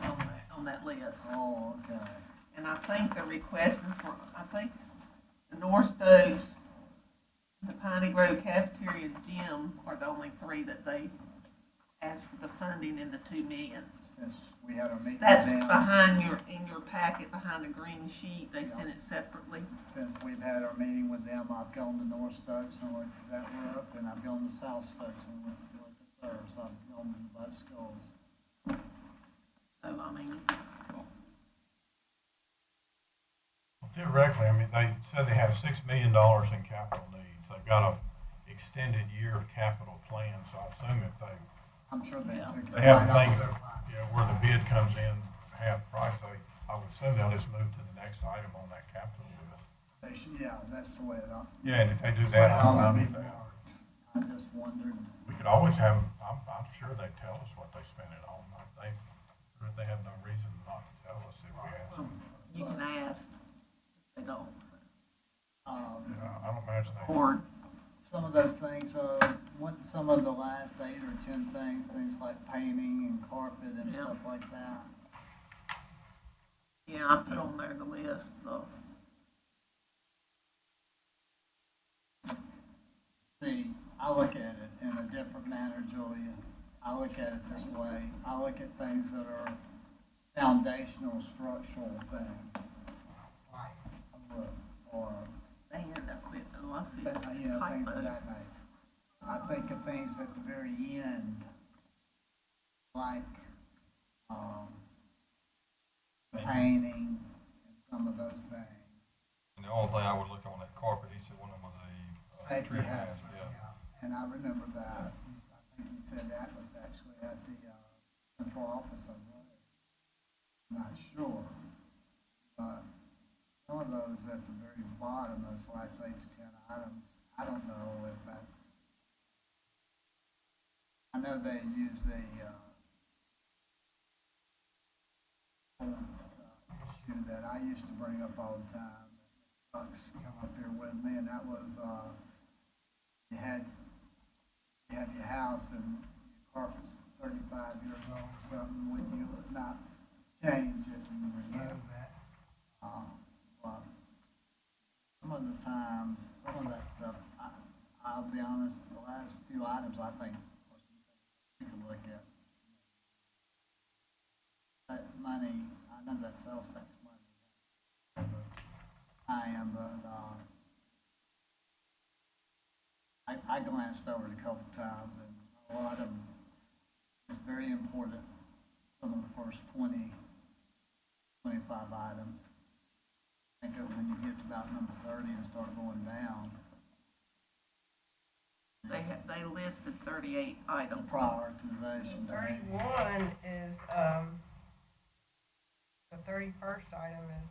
on that list. Oh, okay. And I think they're requesting for, I think the North Stokes, the Piney Grove Cafeteria and Gym are the only 3 that they asked for the funding in the $2 million. Since we had our meeting That's with them, behind in your packet, behind the green sheet. They sent it separately. since we've had our meeting with them, I've gone to North Stokes and looked at that roof, and I've gone to South Stokes and looked at theirs. I've gone to both schools. So, I mean, Well, theoretically, I mean, they said they have $6 million in capital needs. They've got a extended year capital plan, so I assume if I'm sure they Yeah. took it. they have a right thing, off their line. you know, where the bid comes in half price, I would assume they'll just move to the next item on that capital list. They should, yeah, that's the way it ought. Yeah, and if they do That's the way that, it ought I'm to fine be with that. marked. I just wondered. We could always have, I'm sure they tell us what they spend it on. They have no reason not to tell us if we ask them. you can ask. They don't. I don't imagine they. Or, Some of those things are, some of the last 8 or 10 things like painting and carpet and Yeah. stuff like that. yeah, I put on there the list, so. See, I look at it in a different manner, Julia. I look at it this way. I look at things that are foundational, structural things, like a roof, or, They end up with, unless you know, things of it's that nature. I think of things at the very end, like, painting and some of those things. And the only thing I would look on that carpet, he said one of them was a Safety trip hazard, hazard, yeah. And I remember that. I think he said that was actually at the central office of it. I'm not sure. But some of those at the very bottom, those last 8 to 10 items, I don't know if that's. I know they use a issue that I used to bring up all the time. Stokes come up here with me, and that was you had your house and your carpet's 35 years old or something, would you not change it and renew that? But some of the times, some of that stuff, I'll be honest, the last few items I think are some things we can look at. That money, I know that sales tax money, I am, but I glanced over it a couple times, and a lot of them, it's very important, some of the first 20, 25 items. I think when you get to about number 30 and start going down, They listed 38 the items. prioritization. to me. 31 is, the 31st item is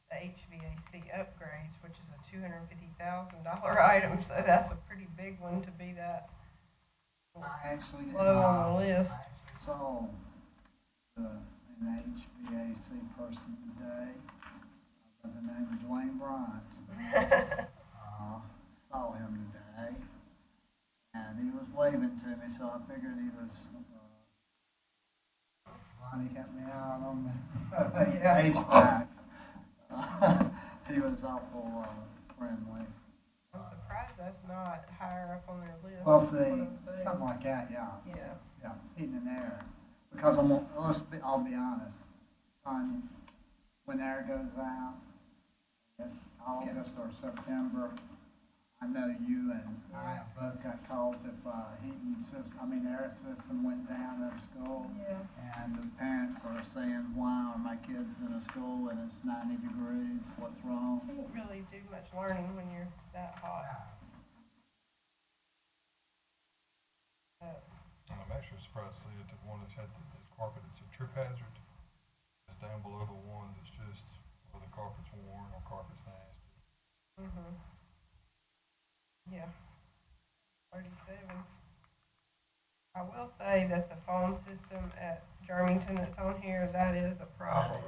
the HVAC upgrades, which is a $250,000 item, so that's a pretty big one to be that I actually low on the list. I actually saw an HVAC person today by the name of Dwayne Bryant. Saw him today, and he was waving to me, so I figured he was. Ronnie kept me out on the Yeah. HVAC. He was awful friendly. I'm surprised that's not higher up on their list. Well, That's what see, I'm saying. something like that, yeah. Yeah. Yeah, heating and air. Because I'll be honest, when air goes out, it's August or September, I know you and I have both got calls if air system went down at school. Yeah. And the parents are saying, why are my kids in a school and it's 90 degrees, what's wrong? You can't really do much learning when you're that hot. And I'm actually surprised to see that the one that's had the carpet, it's a trip hazard. It's down below the ones, it's just, where the carpet's worn or carpet's nasty. Mhm. Yeah. 37. I will say that the phone system at Germington that's on here, that is a problem.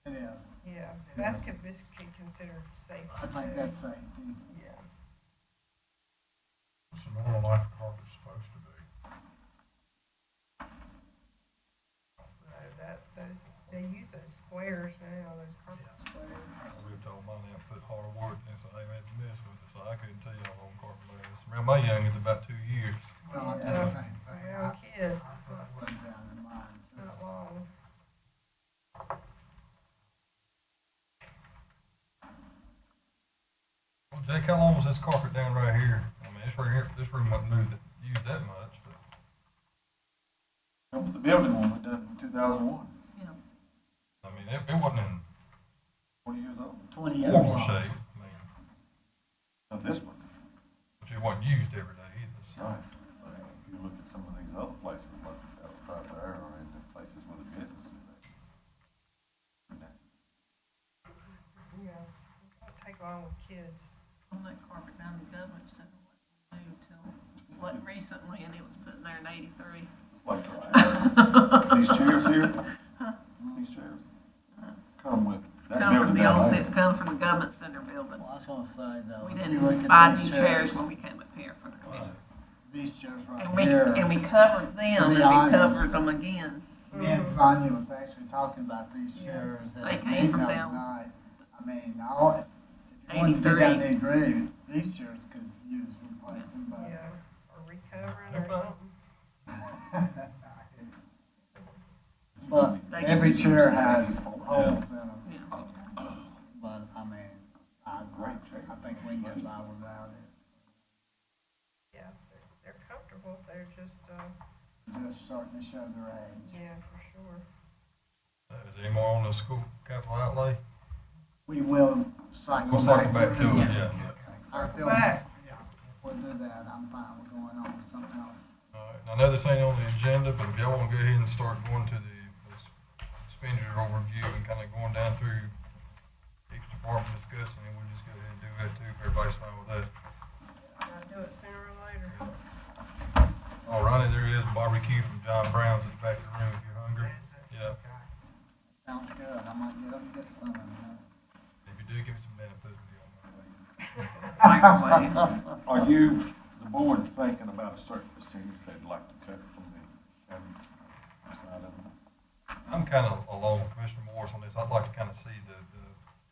It is. Yeah, this could be considered safety. I think too. that's safety. Yeah. What's the normal life of carpet supposed to be? They use those squares now, those carpet squares. We've told my now put hardwood, and so they made a mess with it, so I couldn't tell y'all on carpet layers. Around my young, it's about 2 years. Well, I do Yeah. the same thing. Around kids, it's I put it down in mine too. not long. Well, Jake, how long was this carpet down right here? I mean, this right here, this room wasn't used that much, but That was the building one we done in 2001, Yeah. I mean, it wasn't in 20 years old. 20 years horrible old. shape. I mean, Now this one, but it wasn't used every day either. So. right, but if you look at some of these other places, like outside there or in the places where the businesses are. Yeah. It'll take long with kids. On that carpet down the government center wasn't moved till, what, recently, and it was put in there in 83. It's like, these chairs here, these chairs come with that Come from building the down old, there. come from the government center building. Well, I was gonna say though. We if you look didn't at buy these new chairs when we came up here for the commission. These chairs right And we, here. and we covered them, To and be we honest, covered them again. Me and Sonia was actually talking about these Yeah. chairs They at the came meeting from the other them. night. I mean, if you wanted to get down 83. the agree, these chairs could use replacing, but. Yeah. Or recovering or something. But They every can chair use has them. holes in them, Yeah. but I mean, I think we can get by without it. Yeah, they're comfortable. They're just, Just starting to show their age. yeah, for sure. Is there any more on the school capital outlay? We will cycle We'll circle back back to to it. it, yeah. Our Circle building- back. Yeah, we'll do that. I'm fine with going on with something else. All right, I know this ain't on the agenda, but if y'all wanna go ahead and start going to the expenditure overview and kinda going down through each department discussing it, we'll just go ahead and do that too, if everybody's fine with that. Gotta do it sooner or later. Oh, Ronnie, there is barbecue from John Brown's at the back of the room if you're hungry. Yeah, Sounds good. I might get up and get some in a minute. if you do, give me some banana pudding, be on my way. Microwave. Are you, the board, thinking about a certain percentage they'd like to cut from the county side of it? I'm kinda along with Commissioner Morris on this, I'd like to kinda see the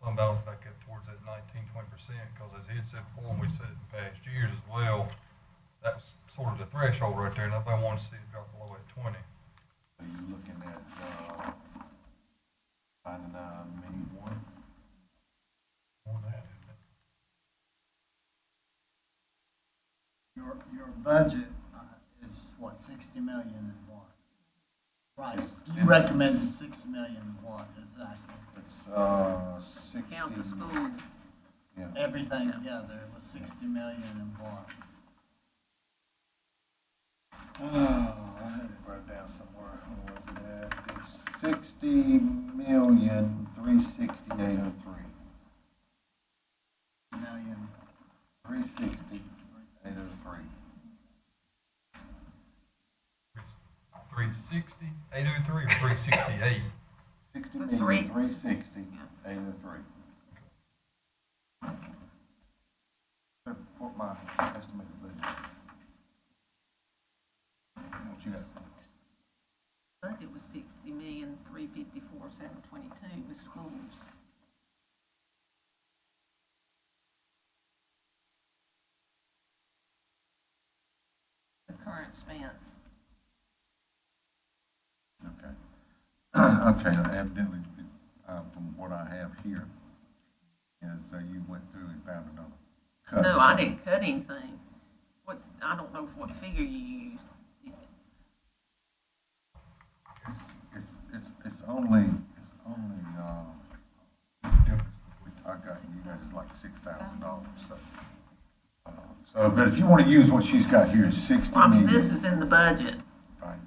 fund balance back up towards that 19-20%, cause as he had said before, and we said it in past years as well, that was sort of the threshold right there, nobody wants to see it drop below that 20. Are you looking at, finding a million one? More than that, isn't it? your budget is what, 60 million and what? Right, you It's- recommended 6 million and what exactly? It's, 60. Count the school. Yeah. Everything together, it was 60 million and what? Oh, I had it wrote down somewhere. Where was it at? It's 60,360,803. Million. 360,803. 360, 803, or 368? 60,360,803. What my estimated budget is. What you got? Budget was 60,354,722 with schools. The current expense. Okay. Okay, evidently, from what I have here, is you went through and found another cut. No, I didn't cut anything. What, I don't know what figure you used. It's only, difference between, I got you guys is like $6,000, so. So, but if you wanna use what she's got here, is 60 Well, I mean, million. this is in the budget Right.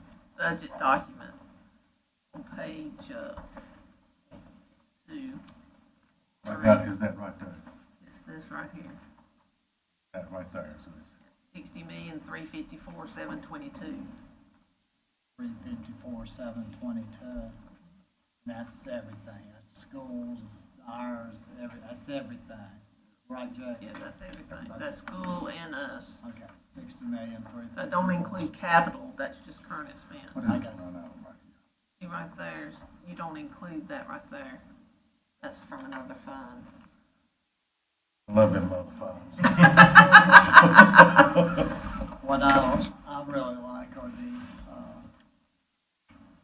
document on page, 2. I got, is that right there? It's this right here. That right there, so it's. 60,354,722. 354,722. That's everything. That's schools, ours, that's everything. Right, Jay? Yeah, that's everything. That's school and us. Okay, 60 million, 354. That don't include capital, that's just current expense. What is I it got it. run out of right here? See right there, you don't include that right there. That's from another fund. Love them other funds. What I really like are the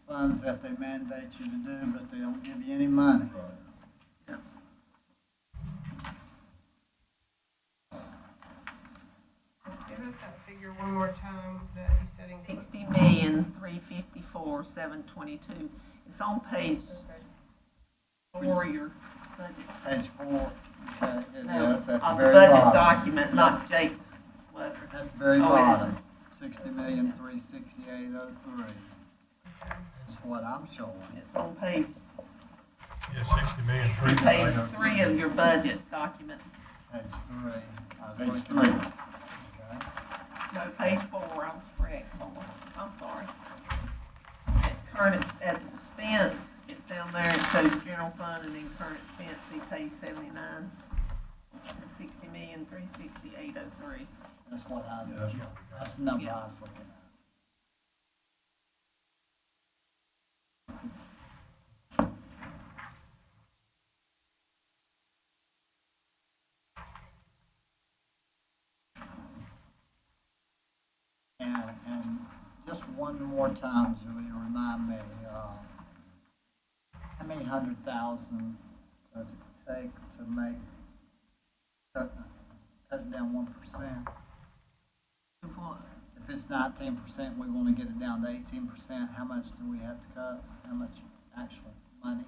funds that they mandate you to do, but they don't give you any money. Yeah. Give us that figure one more time that you said in. 60,354,722. It's on page Okay. 4 of your budget. Page 4, okay, it No, is at the of the very budget bottom. document, not Jake's letter. At the very Oh, it bottom, isn't. 60,368,03. That's what I'm showing. It's on page, Yeah, 60 million, page 3 of your budget document. Page 3. Page 3. Okay. No, page 4, I was correct. I'm sorry. At current, at expense, it's down there, it shows general fund and then current expense, see page 79. 60,360,803. That's what I Yeah, that's did. what we got. That's the number Yeah. I was looking at. And just one more time, Julie, remind me, how many 100,000 does it take to make, cut it down 1%? If it's 19%, we want to get it down to 18%, how much do we have to cut? How much actual money?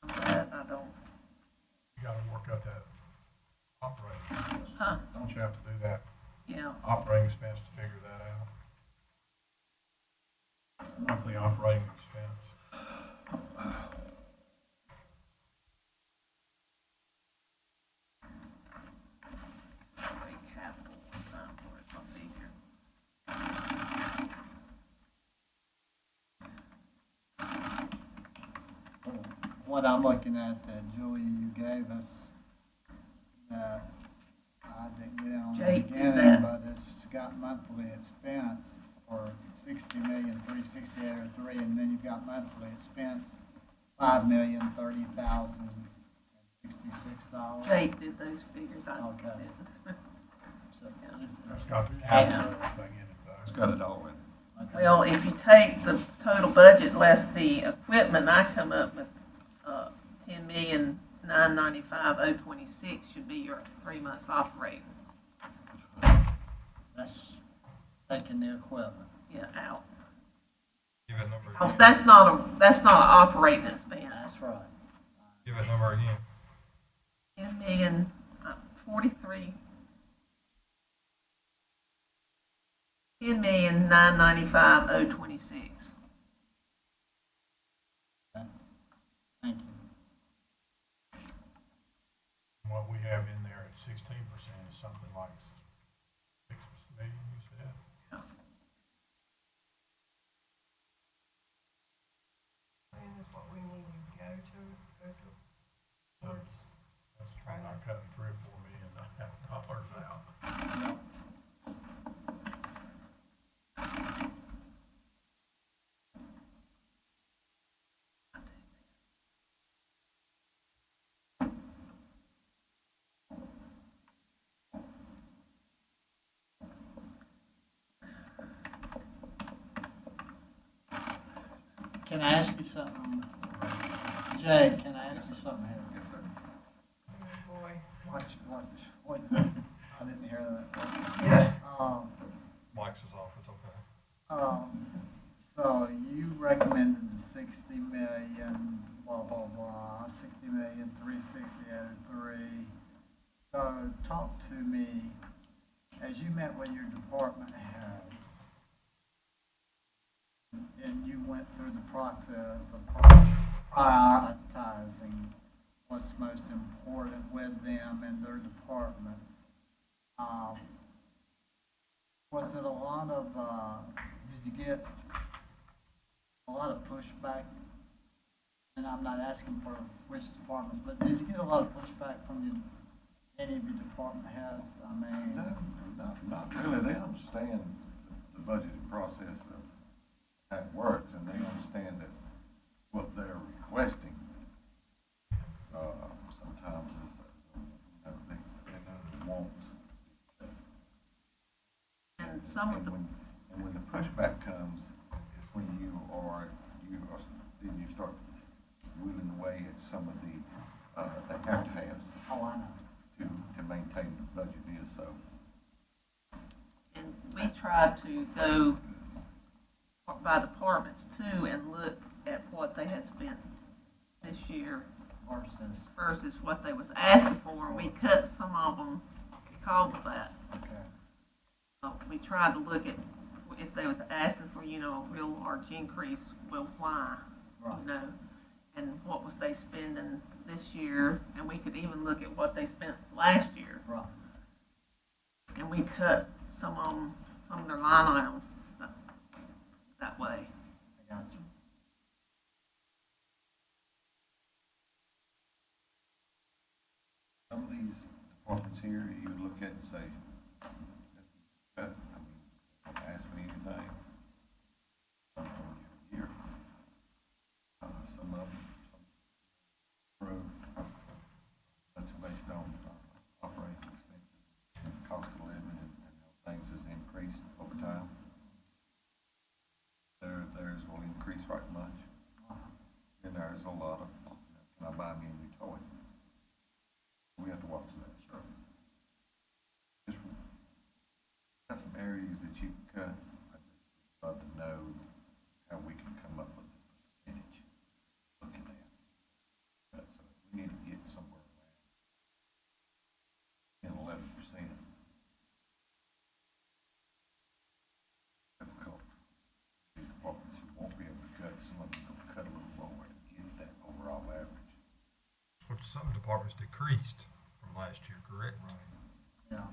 That I don't, You gotta work out that operating. huh, Don't you have to do that yeah. operating expense to figure that out? Monthly operating expense. Big capital one time for it, my figure. What I'm looking at that Julie, you gave us, that I didn't get on the Jake, did beginning, that. but it's got monthly expense for 60,368,03, and then you've got monthly expense, $5,030,066. Jake did those figures, I Okay. didn't. So this- That's got the capital and everything in it though. It's got it all in it. okay. Well, if you take the total budget less the equipment, I come up with, 10,995,026 should be your 3 months operating. That's taking the equipment. Yeah, out. Give that number Because again. that's not an operating expense. That's right. Give that number again. 10,000,000, 43, 10,995,026. Okay. Thank you. What we have in there at 16% is something like 6 million, you said? And is what we need to go towards. That's not cutting $3 or $4 million dollars out. Yep. Can I ask you something? Jay, can I ask you something here? Yes, sir. Oh, boy. What, I didn't hear that. Mike's is off, it's okay. So you recommended the 60 million, blah, blah, blah, 60,360,000 out of 3. So talk to me, as you met with your department heads, and you went through the process of prioritizing what's most important with them and their departments. Was it a lot of, did you get a lot of pushback? And I'm not asking for which departments, but did you get a lot of pushback from any of your department heads? I mean, No, not really. They understand the budgeting process of how it works, and they understand that what they're requesting, sometimes is, they know the wants. And some of the, And when the pushback comes, is when then you start wheeling away at some of the, they have to have oh, I know. to maintain the budget is so. and we try to go by departments too and look at what they had spent this year versus what they was asking for. And we cut some of them because of that. Okay. We tried to look at if they was asking for, a real large increase, well, why? Right. And what was they spending this year, and we could even look at what they spent last year. Right. And we cut some of their line items that way. I got you. Some of these departments here, you look at and say, cut, I mean, don't ask me anything. I'm going to get a year. Some of them, approved, that's based on operating expenses, and cost of living, and how things has increased over time. Theirs will increase right much. And there's a lot of, can I buy me a new toy? We have to watch that, so. Just, got some areas that you can cut. I just would love to know how we can come up with a percentage looking at. So we need to get somewhere around 10, 11%. Difficult. These departments, you won't be able to cut, some of them will cut a little lower to get that overall average. Which some departments decreased from last year, correct? Yeah.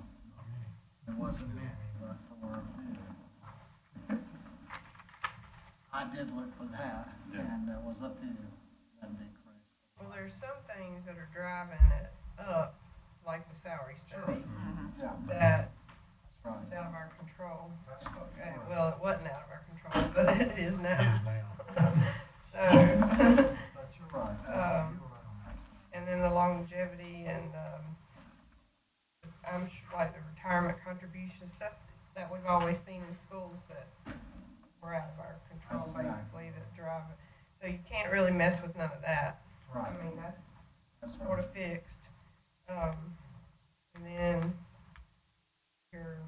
It wasn't many, but there were a few. I did look for that, and there was a few that decreased. Well, there's some things that are driving it up, like the salary study, Yeah, that that's right. is out of our control. That's right. Well, it wasn't out of our control, but it is It now. is now. So, But you're right. You're right on that. and then the longevity and, I'm sure, like the retirement contribution stuff that we've always seen in schools that were out of our control, That's right. basically, that drive it. So you can't really mess with none of that. Right. I mean, that's That's sort right. of fixed. And then your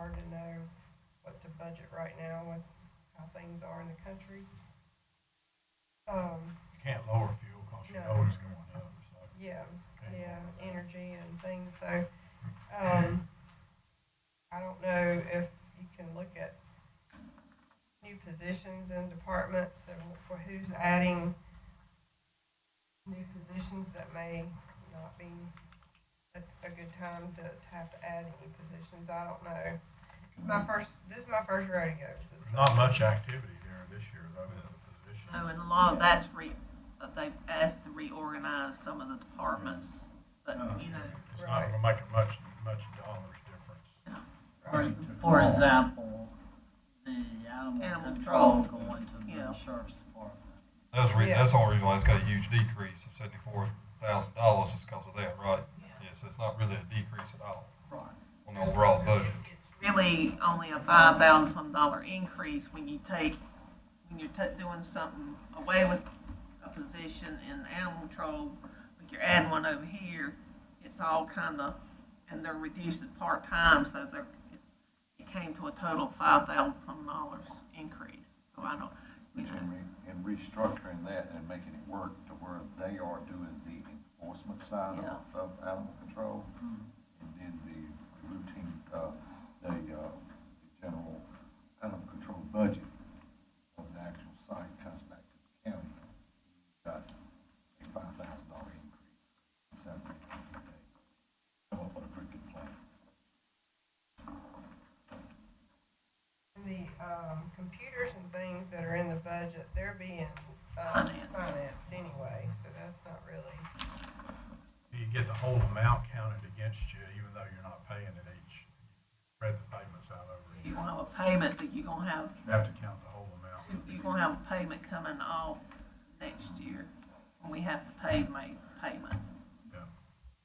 hard to know what to budget right now with how things are in the country. You can't lower fuel because you No. know it's going up, so. Yeah, Okay. yeah, energy and things, so, I don't know if you can look at new positions in departments and for who's adding new positions that may not be a good time to have to add any positions, I don't know. This is my first rodeo. There's not much activity there this year, though, in the position. No, and a lot of that's they've asked to reorganize some of the departments, but, you know, It's not gonna make a much dollars difference. Right. For example, the animal Animal control control. going to the Yeah. sheriff's department. Yeah. That's the only reason why it's got a huge decrease of $74,000 is because of that, right? Yeah, so it's not really a decrease at all Right. on the overall budget. it's really only a $5,000 increase when you're doing something away with a position in animal control, but you're adding one over here, it's all kind of, and they're reduced at part-time, so it came to a total of $5,000 increase. So I don't, you Which know, in restructuring that and making it work to where they are doing the enforcement side Yeah. of animal control, and then the routine, the general animal control budget of the actual site comes back to the county. You've got a $5,000 increase. Sounds like come up with a pretty good plan. The, computers and things that are in the budget, they're being, Financed. financed anyway, so that's not really, You get the whole amount counted against you, even though you're not paying it each. Spread the payments out over you're each. gonna have a payment that you're gonna have, You have to count the whole amount. you're gonna have a payment coming off next year when we have to pay my payment. Yeah.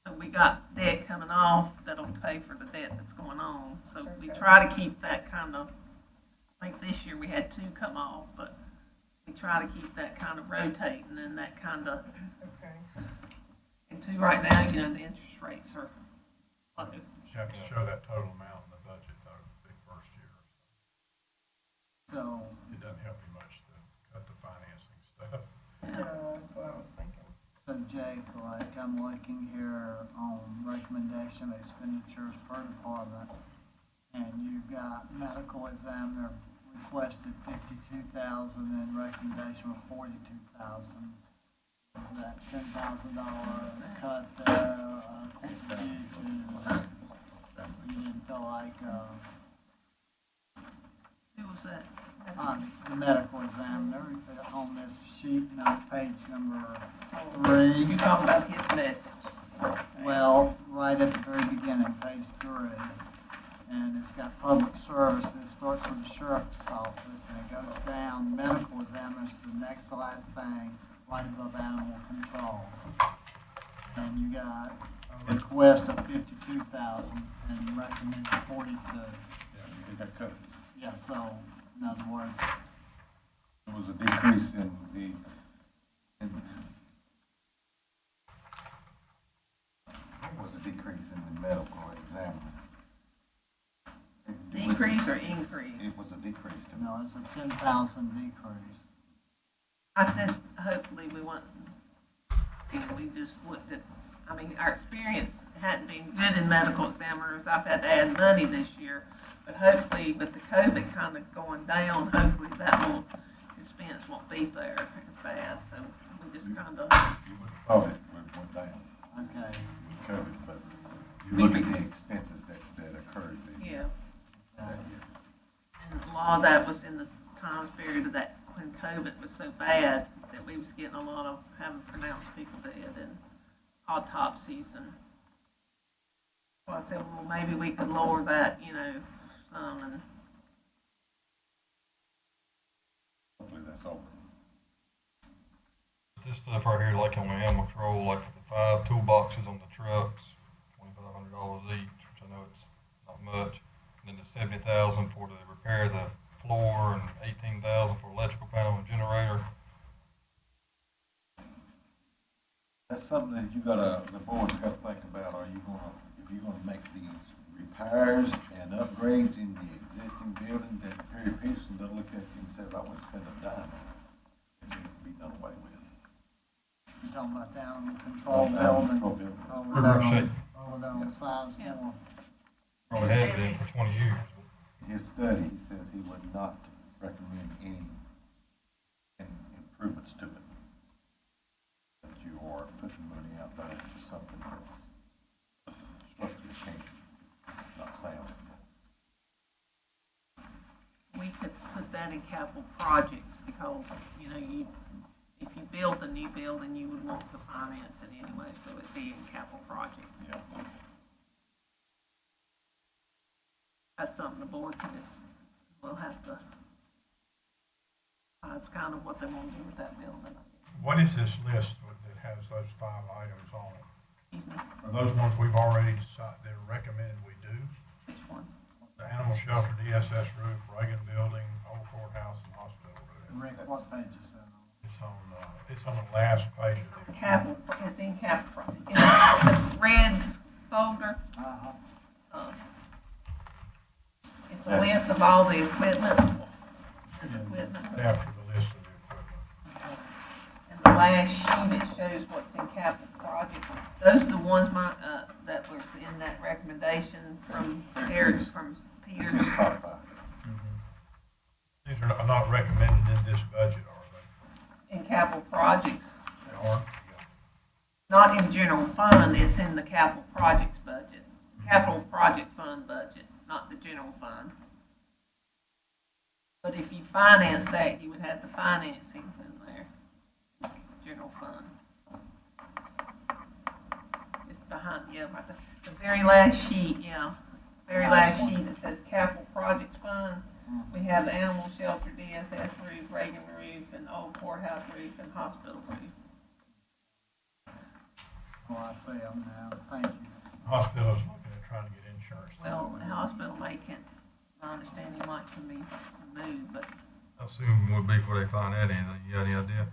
So we got debt coming off that'll pay for the debt that's going on. So we Okay. try to keep that kind of, I think this year we had two come off, but we try to keep that kind of rotating and that kind of, okay. and two, right now, you know, the interest rates are low. You have to show that total amount in the budget, though, the first year. So, It doesn't help you much to cut the financing stuff. No, that's what I was thinking. so Jake, like I'm looking here on recommendation expenditures per department, and you've got medical examiner requested 52,000 and recommendation of 42,000. Is that $10,000 cut there? You didn't feel like, Who was that? the medical examiner on this sheet, page number You 3. talking about his message. Well, right at the very beginning, page 3, and it's got public services, starts with the sheriff's office, and it goes down, medical examiners, the next to last thing, right above animal control. And you got a request of 52,000 and recommended 42. Yeah, you got cut. Yeah, so, in other words, There was a decrease in what was the decrease in the medical examiner? Decrease or increase? It was a decrease to me. no, it's a 10,000 decrease. I said, hopefully we want, and we just looked at, I mean, our experience hadn't been good in medical examiners. I've had to add money this year, but hopefully with the COVID kind of going down, hopefully that won't, expense won't be there as bad. So we just kind of, You would have thought it went down Okay. with COVID, but you look at the expenses that occurred this yeah. that year. And a lot of that was in the time period of that, when COVID was so bad, that we was getting a lot of, having pronounced people dead and autopsies and, well, I said, well, maybe we could lower that, you know, some, and Hopefully that's over. This stuff right here, like on the animal control, like for the 5 toolboxes on the trucks, $2,500 each, which I know it's not much. And then the 70,000 for the repair of the floor and 18,000 for electrical panel and generator. That's something that the board's gotta think about, if you're gonna make these repairs and upgrades in the existing building that Perry Peterson done looked at you and says, I wouldn't spend a dime. It needs to be done away with. You talking about the animal control Animal building? control building. Over River there Shape. over there on Sizemore. Probably has been for 20 years. His study, he says he would not recommend any improvements to it. That you are putting money out there for something that's structurally changing, not sound. We could put that in capital projects because, you know, if you build a new building, you would want to finance it anyway, so it'd be in capital projects. Yeah. That's something the board can just, will have to, it's kind of what they want to do with that building, I guess. What is this list that has those 5 items on it? Excuse me, Are those ones we've already decided, they're recommended we do? which one? The animal shelter, DSS roof, Reagan building, old courthouse, and hospital roof. Rick, what page is that on? It's on the last page of the. Capital, it's in capital project. It's the red folder. Uh-huh. It's a list of all the equipment. There's equipment. After the list of the equipment. And the last sheet, it shows what's in capital project. Those are the ones that was in that recommendation from Eric, from It's Peter. his top 5. These are not recommended in this budget, are they? In capital projects, They are? not in general fund, it's in the capital projects budget. Capital project fund budget, not the general fund. But if you finance that, you would have the financings in there, general fund. It's behind, yeah, right there. The very last sheet, yeah, very last sheet, it says capital projects fund. We have the animal shelter, DSS roof, Reagan roof, and old courthouse roof, and hospital roof. Oh, I see them now, thank you. Hospital's looking at trying to get insurance. Well, the hospital may can, my understanding might can be moved, but How soon would be before they find out anything? You got any idea?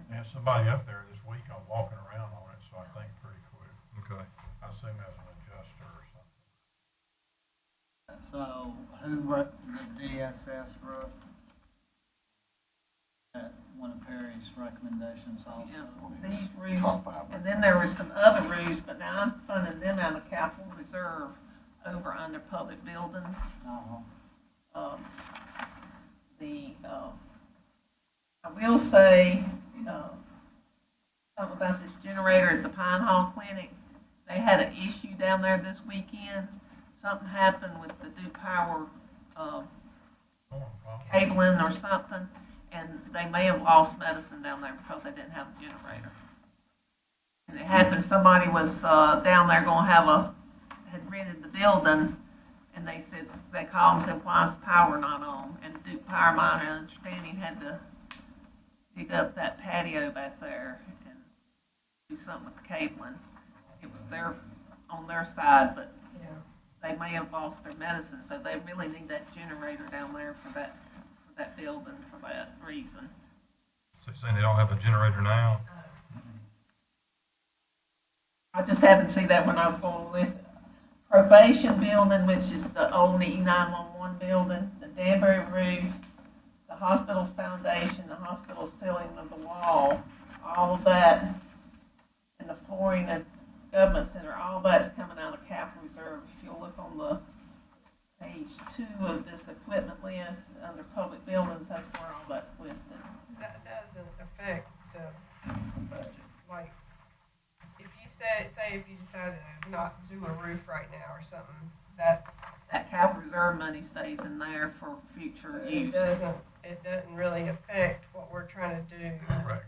There's somebody up there this week, I'm walking around on it, so I think pretty quick. Okay. I assume as an adjuster or something. So, who wrote the DSS roof? That one of Perry's recommendations also. yeah, these roofs, Top 5. and then there were some other roofs, but now I'm funding them out of capital reserve over under public buildings. Uh-huh. I will say, something about this generator at the Pine Hall Clinic. They had an issue down there this weekend. Something happened with the Duke Power, cabling or something, and they may have lost medicine down there because they didn't have a generator. And it happened, somebody was, down there had rented the building, and they said, they called and said, why is the power not on? And Duke Power, my understanding, had to dig up that patio back there and do something with the cabling. It was on their side, but Yeah. they may have lost their medicine, so they really need that generator down there for that building for that reason. So you're saying they don't have a generator now? I just happened to see that when I was going to list probation building, which is the old E911 building, the Danbury roof, the hospital foundation, the hospital ceiling of the wall, all of that, and the flooring at government center, all that's coming out of capital reserve. If you'll look on the page 2 of this equipment list, under public buildings, that's where all that's listed. That doesn't affect the budget, like, if you say if you decided to not do a roof right now or something, that's, That capital reserve money stays in there for future use. it doesn't really affect what we're trying to do, Correct.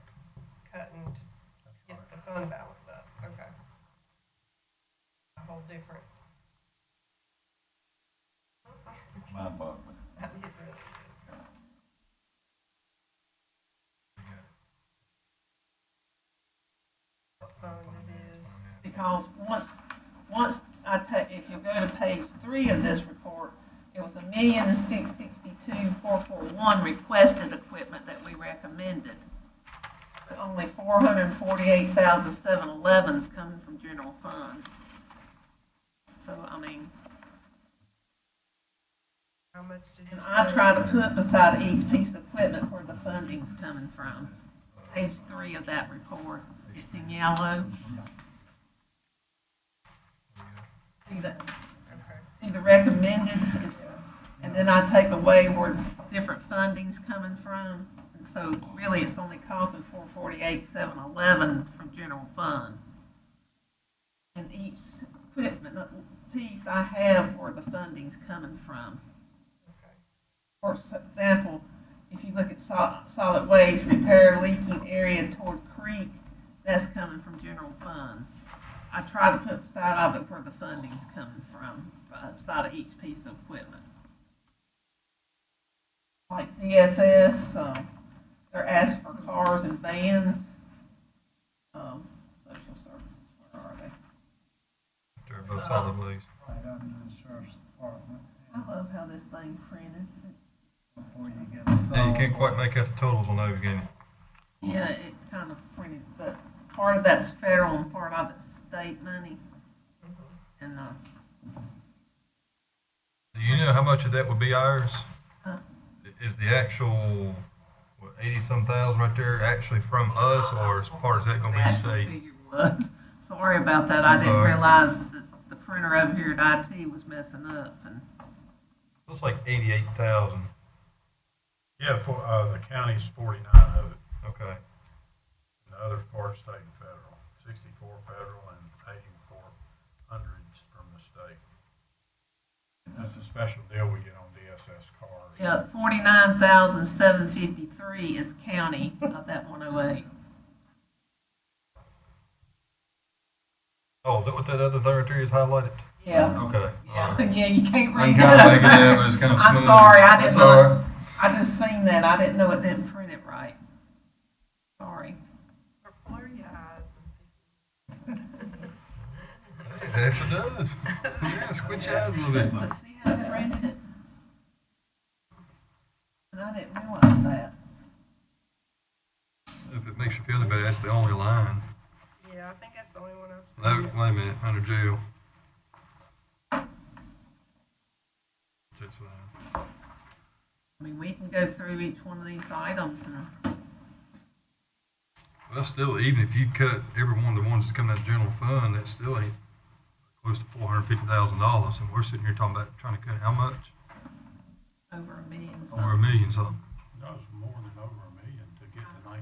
cutting to That's get right. the fund balance up, okay. A whole different. It's mind-boggling. It really is. What fund it is. Because once if you go to page 3 of this report, it was $1,662,441 requested equipment that we recommended. But only $448,711 is coming from general fund. So, I mean, How much did you And say? I try to put beside each piece of equipment where the funding's coming from. Page 3 of that report, it's in yellow. See the, Okay. see the recommended, and then I take away where different funding's coming from. And so really, it's only costing 448,711 from general fund. And each equipment piece I have where the funding's coming from. Okay. For example, if you look at solid waste, repair leaking area toward creek, that's coming from general fund. I try to put beside of it where the funding's coming from, beside of each piece of equipment. Like DSS, they're asking for cars and vans. Social services, where are they? They're above solid waste. Right under the sheriff's department. I love how this thing printed. Before you get Yeah, you can't quite sold. make out the totals on those, can you? Yeah, it kind of printed, but part of that's federal and part of it's state money. And, Do you know how much of that would be ours? Huh? Is the actual, what, 80-some thousand right there actually from us, or is part of that gonna the be actual state? figure was. Sorry about that. I didn't Sorry. realize that the printer over here at IT was messing up. And Looks like 88,000. Yeah, for, the county's 49 of it, Okay. and the other part's state and federal, 64 federal and 84 hundreds from the state. That's a special deal we get on DSS cars. yeah, 49,753 is county of that 108. Oh, is that what that other thing right there is highlighted? Yeah. Okay. Yeah, All right. yeah, you can't I read can kinda make it out, that. but it's kinda I'm smooth. sorry, I did That's all right. not. I just seen that. I didn't know it didn't print it right. Sorry. Or blur your eyes and see. It actually does. Yeah, squint your eyes a little bit. Look, see how it printed it? And I didn't realize that. If it makes you feel any better, that's the only line. Yeah, I think that's the only one I've seen. No, wait a minute, under jail. That's line. I mean, we can go through each one of these items and, Well, still, even if you cut every one of the ones that's coming out of general fund, that still ain't close to $450,000, and we're sitting here talking about trying to cut how much? over $1 million. Over $1 million something. No, it's more than over $1 million to get to 19%.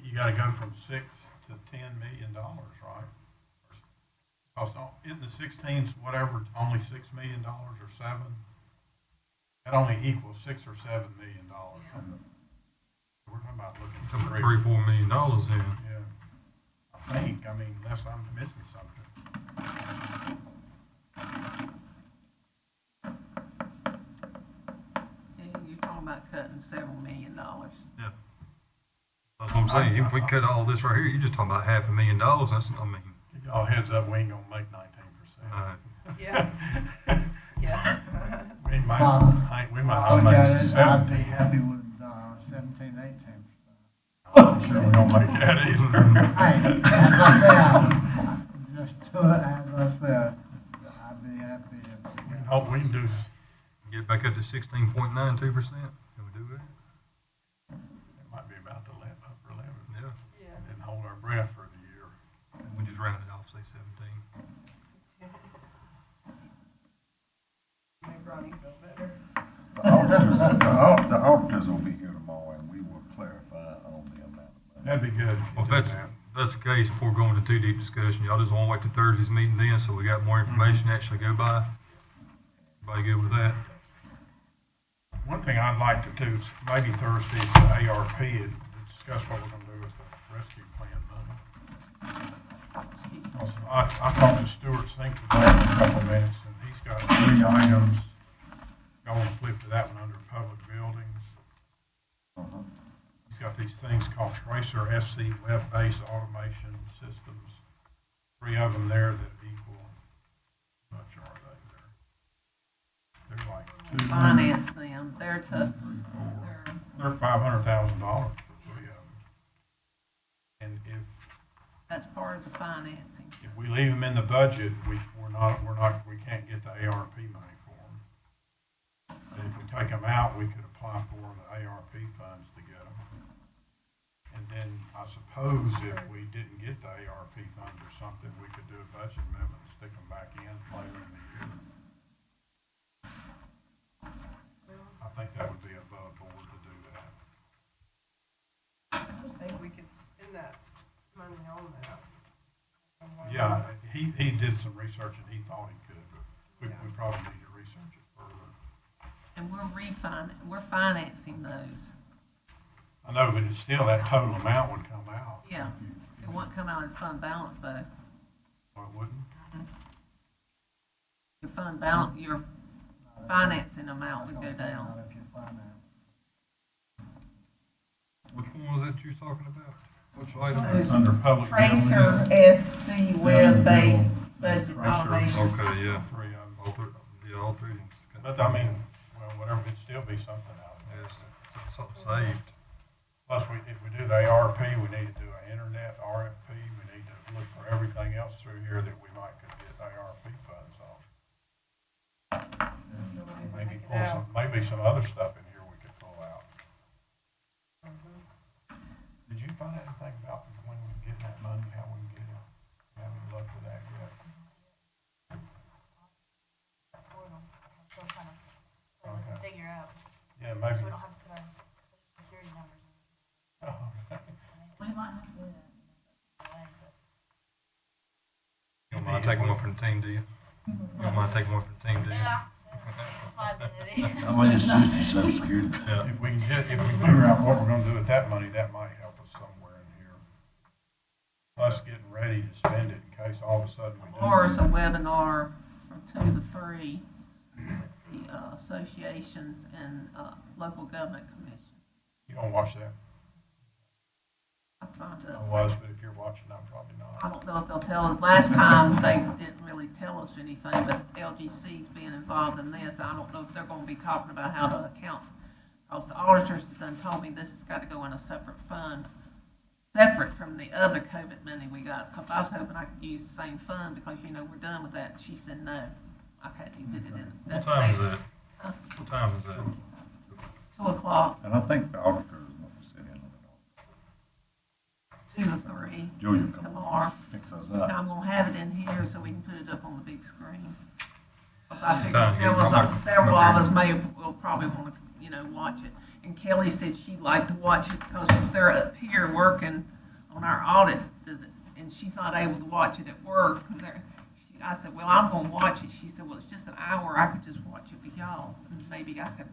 You gotta go from 6 to $10 million, right? Because in the 16s, whatever, only $6 million or 7, that only equals $6 or $7 million. We're talking about looking Talking for about $3-4 million then. Yeah, I think, I mean, unless I'm missing something. And you're talking about cutting several $1 million. Yeah. That's what I'm saying, if we cut all this right here, you're just talking about $500,000, that's, I mean, Give y'all a heads up, we ain't gonna make 19%. Yeah. Yeah. We might, we might I not look make at it, I'd be 17. happy with, 17, 18%. I'm sure we don't make that either. Hey, as I said, just do it, as I said, I'd be happy if. We can hope we can do, get it back up to 16.92%, can we do that? it might be about the upper limit, Yeah, Yeah. and then hold our breath for the year. we just round it off, say 17. Made Ronnie feel better. The auditors will be here tomorrow and we will clarify on the amount of money. That'd be good. Well, if that's the case, before going to too deep discussion, y'all just wanna wait till Thursday's meeting then, so we got more information to actually go by? Everybody good with that? One thing I'd like to do is maybe Thursday, the ARP, and discuss what we're gonna do with the rescue plan money. Also, I talked to Stuart Sink today for a couple of minutes, and he's got 3 items. I want to flip to that one under public buildings. He's got these things called Tracer SC web-based automation systems. 3 of them there that equal, how much are they? They're like Finance them. They're to, they're $500,000 for 3 of them. And if that's part of the financing. we leave them in the budget, we can't get the ARP money for them. we could apply for the ARP funds to get them. And then I suppose if we didn't get the ARP funds or something, we could do a budget amendment and stick them back in later in the year. I think that would be above board to do that. I think we could spend that money on that. Yeah, he did some research and he thought he could, but we probably need to research it further. And we're financing those. I know, but it's still, that total amount would come out. Yeah. It won't come out in fund balance though. Or it wouldn't? Your fund balance, your financing amount would go It's gonna say down. not if you finance. Which one was that you was talking about? Which item? It's under public Tracer buildings. SC web-based budget Tracer. automations. Okay, yeah. Three of them. All three, yeah, all three. But I mean, well, whatever, it'd still be something out of it. Yes, something saved. Plus, if we do the ARP, we need to do an internet RFP, we need to look for everything else through here that we might could get ARP funds on. Maybe pull some, maybe some other stuff in here we could pull out. Did you find anything about when we get that money, how we can get it? Haven't looked at that yet. Still trying to Okay. figure out, Yeah, so maybe. we don't have to put our social security numbers in. We might have to do that. You don't mind taking one for the team, do you? You don't mind taking one for the team, do you? Yeah, that's my identity. I mean, it's just your social security. Yeah. If we figure out what we're gonna do with that money, that might help us somewhere in here. Us getting ready to spend it in case all of a sudden we do. Or it's a webinar from 2 to 3 with the associations and local government commission. You don't watch that? I signed I up. was, but if you're watching, I'm probably I not. don't know if they'll tell us. Last time, they didn't really tell us anything, but LGC's being involved in this. I don't know if they're gonna be talking about how to account. Because the auditors have done told me this has got to go in a separate fund, separate from the other COVID money we got. Because I was hoping I could use the same fund because, you know, we're done with that. She said, no, I can't even put it in. What time is that? Huh? What time is that? 2 o'clock, And I think the auditors want to sit in on it. 2 to 3. Julia, come Tomorrow. on, fix us And up. I'm gonna have it in here so we can put it up on the big screen. 'Cause I figured Time, yeah. several of us will probably wanna, you know, watch it. And Kelly said she'd like to watch it because they're up here working on our audit, and she's not able to watch it at work. I said, well, I'm gonna watch it. She said, well, it's just an hour. I could just watch it with y'all, and maybe I could,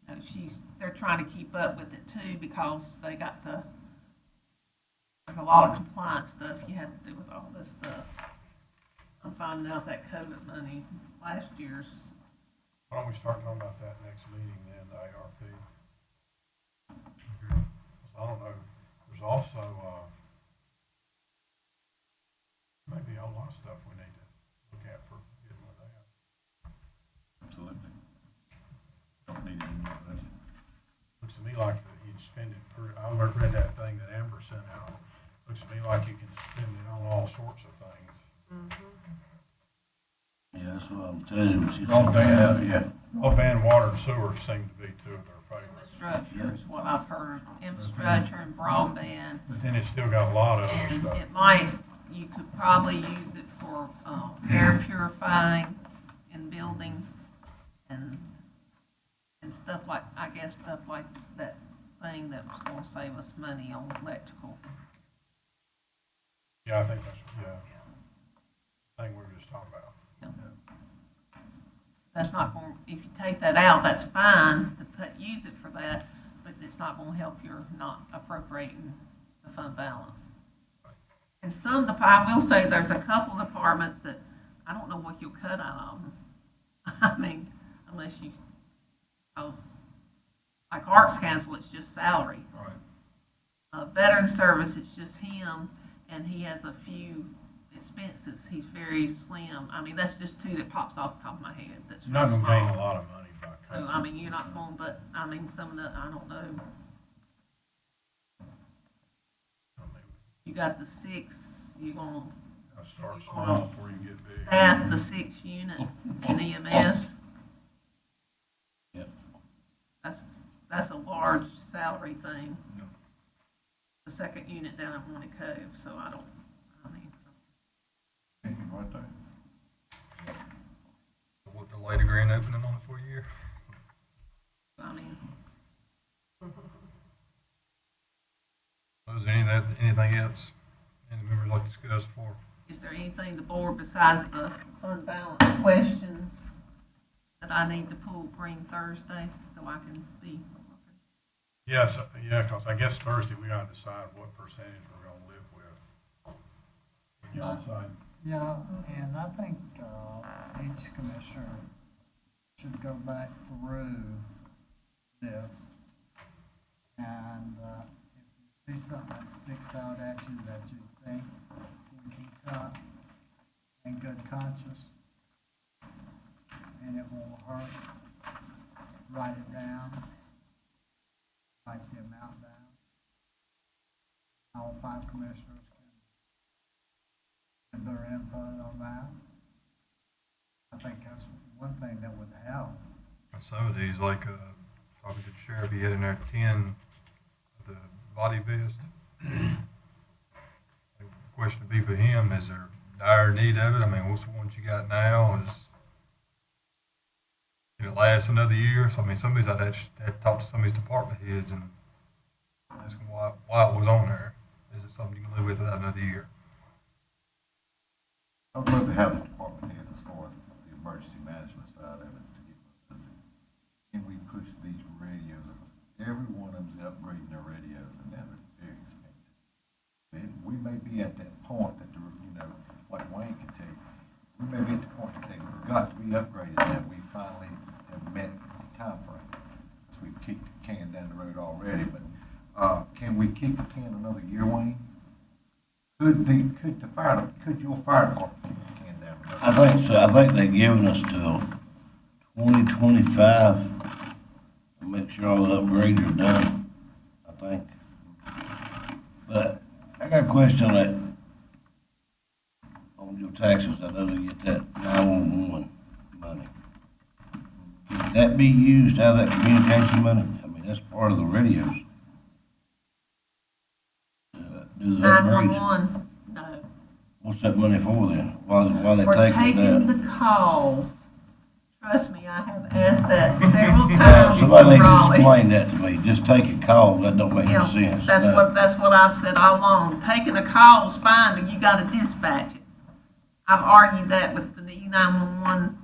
you know, they're trying to keep up with it too because they got there's a lot of compliance stuff you have to do with all this stuff. I'm finding out that COVID money last year's, Why don't we start talking about that next meeting then, the ARP? 'Cause I don't know, there's also, maybe a lot of stuff we need to look at for getting with that. Absolutely. Don't need any more budget. Looks to me like that you'd spend it I read that thing that Amber sent out. Looks to me like you can spend it on all sorts of things. Yeah, that's what I'm telling you. She's Broadband. yeah. Broadband, water, and sewer seem to be two of their favorites. infrastructure is what I've heard, infrastructure and broadband. But then it's still got a lot of other And stuff. it might, you could probably use it for, air purifying in buildings and stuff like, I guess, stuff like that thing that was gonna save us money on electrical. Yeah, I think that's, thing we were just talking about. That's not gonna, if you take that out, that's fine to use it for that, but it's not gonna help your not appropriating the fund balance. And some, I will say, there's a couple departments that I don't know what you'll cut out of them. I mean, unless you, like Arts Council, it's just salary. Right. Veteran Service, it's just him, and he has a few expenses. He's very slim. I mean, that's just two that pops off the top of my head. That's You're not real gonna gain small. a lot of money by So, cutting. I mean, you're not going, but, I mean, some of the, I don't know, I mean, you got the 6, you're gonna gotta start small before you get big. staff the 6 unit in EMS. Yep. that's a large salary thing. The second unit down at Monte Cove, so I mean, Thank you, right there. What delay the grand opening on it for a year? I mean, Was there anything else any members like to discuss for? is there anything the board besides the unbalanced questions that I need to bring Thursday so I can be? Yes, yeah, because I guess Thursday we gotta decide what percentage we're gonna live with. When y'all decide. Yeah, and I think, each commissioner should go back through this. And, if you see something that sticks out at you that you think we can cut in good conscience, and it won't hurt, write it down, write the amount down. All 5 commissioners can give their input on that. I think that's one thing that would help. And some of these, like, talking to the sheriff, he had in there 10 of the body vest. The question would be for him, is there dire need of it? I mean, what's the ones you got now? Can it last another year? So, I mean, somebody's I'd have to talk to some of these department heads and ask them why it was on there. Is it something you can live with without another year? I'd love to have the department heads as far as the emergency management side of it to get us. Can we push these radios? Every one of them's upgrading their radios, and they're very expensive. We may be at that point that, like Wayne can tell you, we may be at the point that they've got to be upgraded, and we finally have met the time frame. So we've kicked the can down the road already, but, can we kick the can another year, Wayne? Could your fire department kick the can down the road? I think so. I think they're giving us till 2025 to make sure all the upgrades are done, I think. But I got a question on that. On your taxes, I know they get that 911 money. Can that be used out of that communication money? I mean, that's part of the radios. Do the upgrades. 911, no. What's that money for then? Why they We're taking taking that? the calls. Trust me, I have asked that several times. Somebody needs to Raleigh. explain that to me. Just taking calls, that don't make Yeah, any sense. that's what I've said all along. Taking a call is fine, but you gotta dispatch it. I've argued that with the E911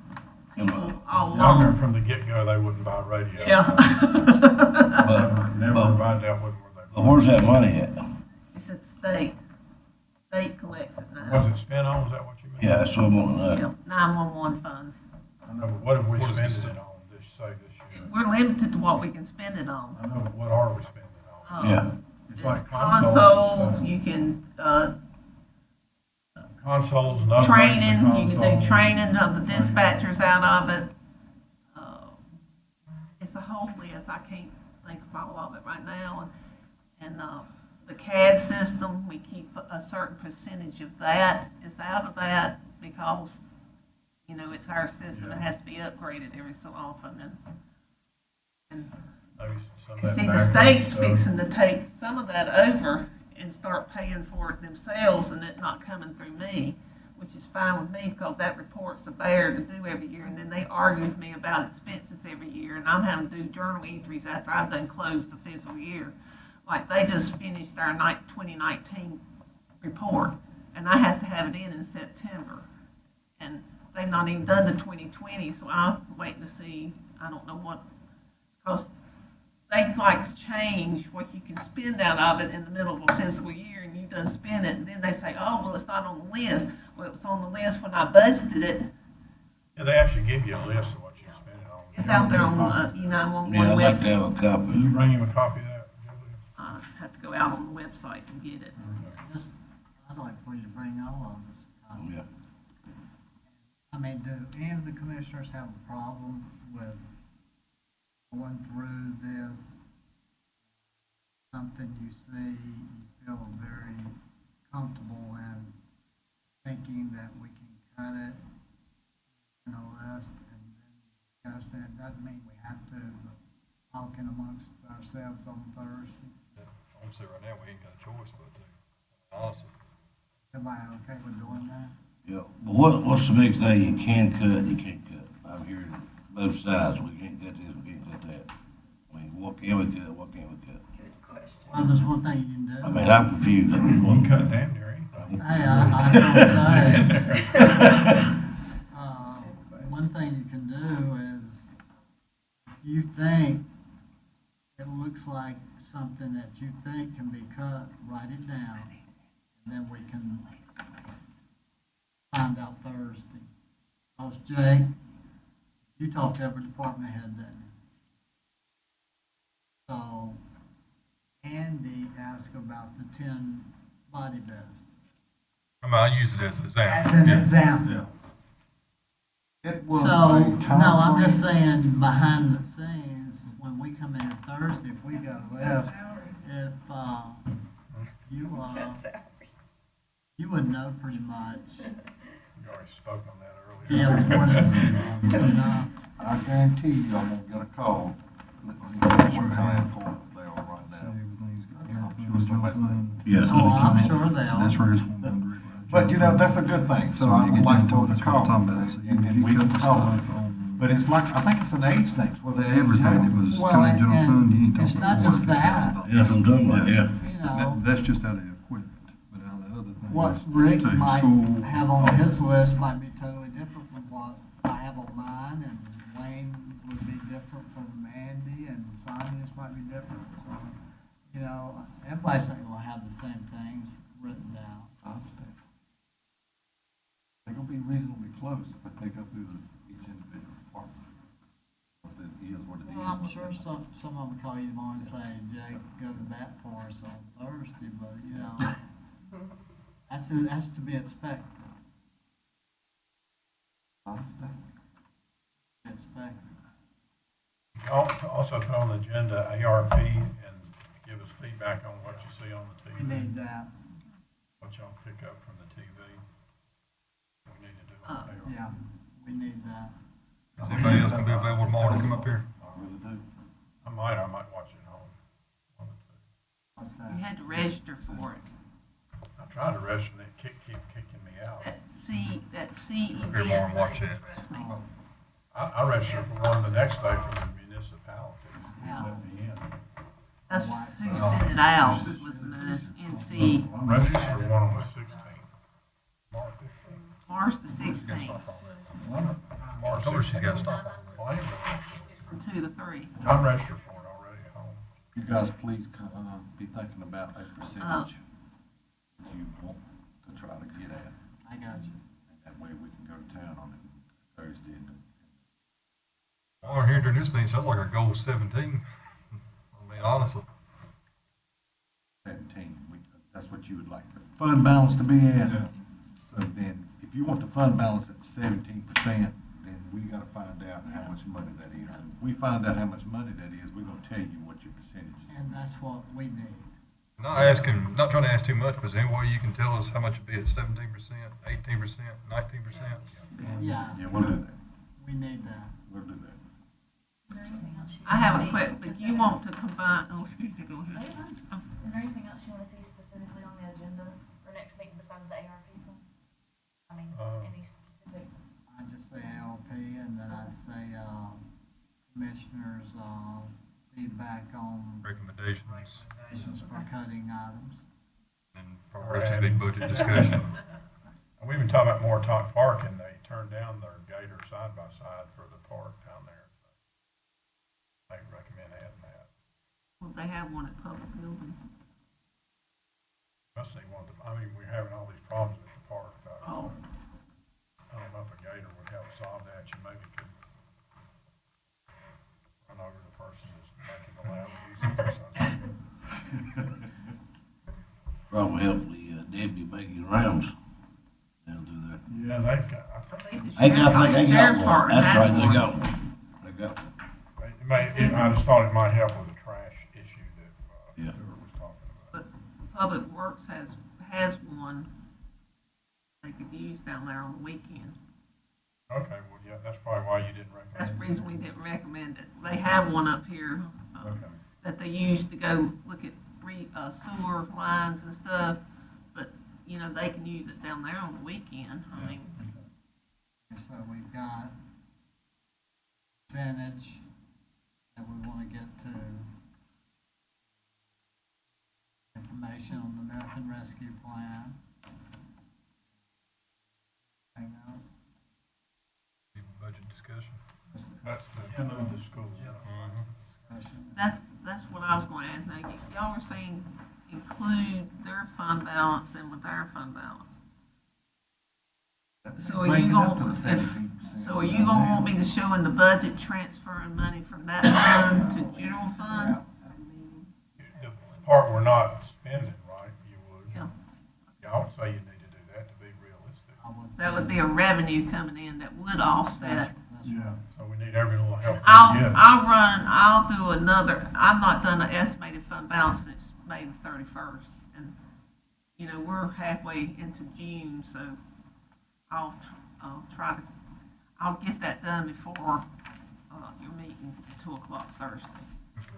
people all I along. remember from the get-go, they wouldn't buy radio. Yeah. Never But- provide that with where But where's that money at? It's at the state. State collects it Was now. it spent on, is that what you meant? Yeah, that's what I want to Yeah, know. 911 funds. I know, but what have we What is spent this? it on this year? We're limited to what we can spend it on. I know, but what are we spending it on? Yeah. It's There's like consoles and console, stuff. you can, Consoles and upgrades training, to you can consoles. do training of the dispatchers out of it. It's a whole list, I can't think of all of it right now. And the CAD system, we keep a certain percentage of that is out of that because, it's our system, it has to be upgraded every so often. And Maybe some of you that see, the backup state's stuff. fixing to take some of that over and start paying for it themselves and it not coming through me, which is fine with me because that report's a bear to do every year. And then they argue with me about expenses every year and I'm having to do journal entries after I've done closed the fiscal year. Like they just finished our 2019 report and I have to have it in September. And they've not even done the 2020, so I'm waiting to see, I don't know what, because they like to change what you can spend out of it in the middle of a fiscal year, and you done spend it, and then they say, oh, well, it's not on the list. Well, it was on the list when I budgeted it. Yeah, they actually give you a list of what you spend it on. It's out there on the E911 Yeah, I'd like to website. have a copy. Will you bring him a copy of that, Julia? I have to go out on the website and get it. Just, I'd like for you to bring all of us. Yeah. I mean, do any of the commissioners have a problem with going through this? Something you see, you feel very comfortable in thinking that we can cut it in a list and then discuss it? It doesn't mean we have to, but talking amongst ourselves on Thursday. Yeah, I'm saying right now, we ain't got a choice but to, honestly. Everybody okay with doing that? Yeah, but what's the big thing you can cut, you can't cut? I'm hearing both sides, we can't cut this, we can't cut that. I mean, what can we cut, what can't we cut? Good question. Well, there's one thing you can do. I mean, I'm confused. You can cut damn near anything. Hey, I was gonna say, one thing you can do is, if you think it looks like something that you think can be cut, write it down, and then we can find out Thursday. Cause Jay, you talked to every department head then. So, Andy asked about the 10 body vests. I mean, I use it as an example. As an Yeah. example. Yeah. It was So, a time no, I'm just frame. saying, behind the scenes, when we come in Thursday, if we got left, if, you would know pretty much. You already spoke on that earlier. Yeah, before this, you know, I guarantee you, I'm gonna get a call. What kind of importance they are right now. I'm sure somebody's- Yeah. so I'm sure they'll. But you know, that's a good thing, so I would like for them to call, and we can talk. But it's like, I think it's an age thing, where they Advertising it was Well, county general and fund, you ain't it's talking not about just that. $50,000. That's what I'm talking about, yeah. You know, That's just out of the equipment, but out of the other things. what Rick to might school. have on his list might be totally different from what I have on mine, and Wayne would be different from Andy, and Sonia's might be different. So, you know, everybody's not gonna have the same things written down. I understand. They're gonna be reasonably close, but they go through each individual department. Because it is what it is. Well, I'm sure some of them call you tomorrow and say, Jake, go to bat for us on Thursday, but, you know, that's to be expected. I understand. Expected. Also put on the agenda ARP and give us feedback on what you see on the We need TV, that, what y'all pick up from the TV. We need to do on ARP. yeah, we need that. Is anybody else gonna be available tomorrow to come up here? I really do. I might watch it at home. One or two. What's You that? had to register for it. I tried to rush and it keep kicking me out. That CE. Up here tomorrow and watch it. Oh, I registered for one the next day from the municipality. Yeah. Let me in. That's who sent it out, was the NC, I'm registered for one on the 16th. March 15th. March the 16th, I told her she's gotta stop. Well, I ain't registered. from 2 to 3. I'm registered for it already at home. You guys please, be thinking about a percentage that you want to try to get at. I got you. And that way we can go to town on it Thursday. All I'm hearing during this meeting, sounds like our goal is 17. I mean, honestly. 17, that's what you would like the fund balance to be at. So then, if you want the fund balance at 17%, then we gotta find out how much money that is. And if we find out how much money that is, we're gonna tell you what your percentage is. And that's what we need. Not trying to ask too much, but is there any way you can tell us how much it'd be at 17%, 18%, 19%? Yeah, Yeah, we'll do that. we need that. We'll do that. Is there anything else you I want have to a see quick, but you want to combine, oh, excuse me, go ahead. Is there anything else you want to see specifically on the agenda for next meeting besides the ARP thing? I mean, any specific? I'd just say ALP, and then I'd say, commissioners, feedback on Recommendations for cutting items. and probably just big budget discussion. And we've been talking about Moore Park, and they turned down their Gator side-by-side for the park down there. I recommend adding that. Well, they have one at Public Building. Must say one of the, I mean, we're having all these problems at the park. Oh. I don't know if a Gator would help solve that. You maybe could run over the person that's making the loud music or something. Probably help the deputy making rounds. They'll do that. Yeah, they've got, I think, They got Sheriff's one, Department that's has right, they one. got one. They got one. I just thought it might help with the trash issue that, Yeah. Stuart was talking about. But Public Works has one they could use down there on the weekend. Okay, well, yeah, that's probably why you didn't recommend. That's the reason we didn't recommend it. They have one up here Okay. that they use to go look at sewer lines and stuff. But, you know, they can use it down there on the weekend. I mean, So we've got percentage that we want to get to. Information on the American Rescue Plan. Anything else? Budget discussion. That's the school. Discussion? that's what I was going to ask. Now, y'all were saying include their fund balance in with our fund balance. So are you going, so are you gonna want me to show in the budget transferring money from that fund to general fund? The part we're not spending, right, you would. Yeah. Yeah, I would say you need to do that to be realistic. That would be a revenue coming in that would offset. Yeah. So we need every little help we I'll can get. I'll do another, I've not done an estimated fund balance since May the 31st. And, you know, we're halfway into June, so I'll try to, I'll get that done before, your meeting at 2 o'clock Thursday. Okay.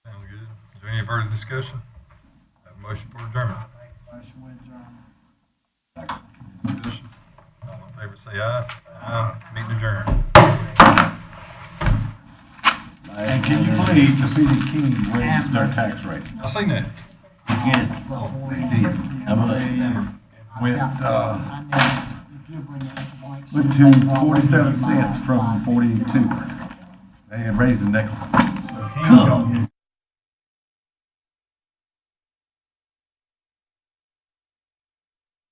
Sounds good. Is there any further discussion? Have a motion for adjournment. Motion with adjournment. Discussion. All in favor say aye. Aye. Meeting adjourned. And can you believe the city of King raised their tax rate? I seen that. Again, they did. How much? Went, went to 47 cents from 42. They had raised the nickel. So King don't get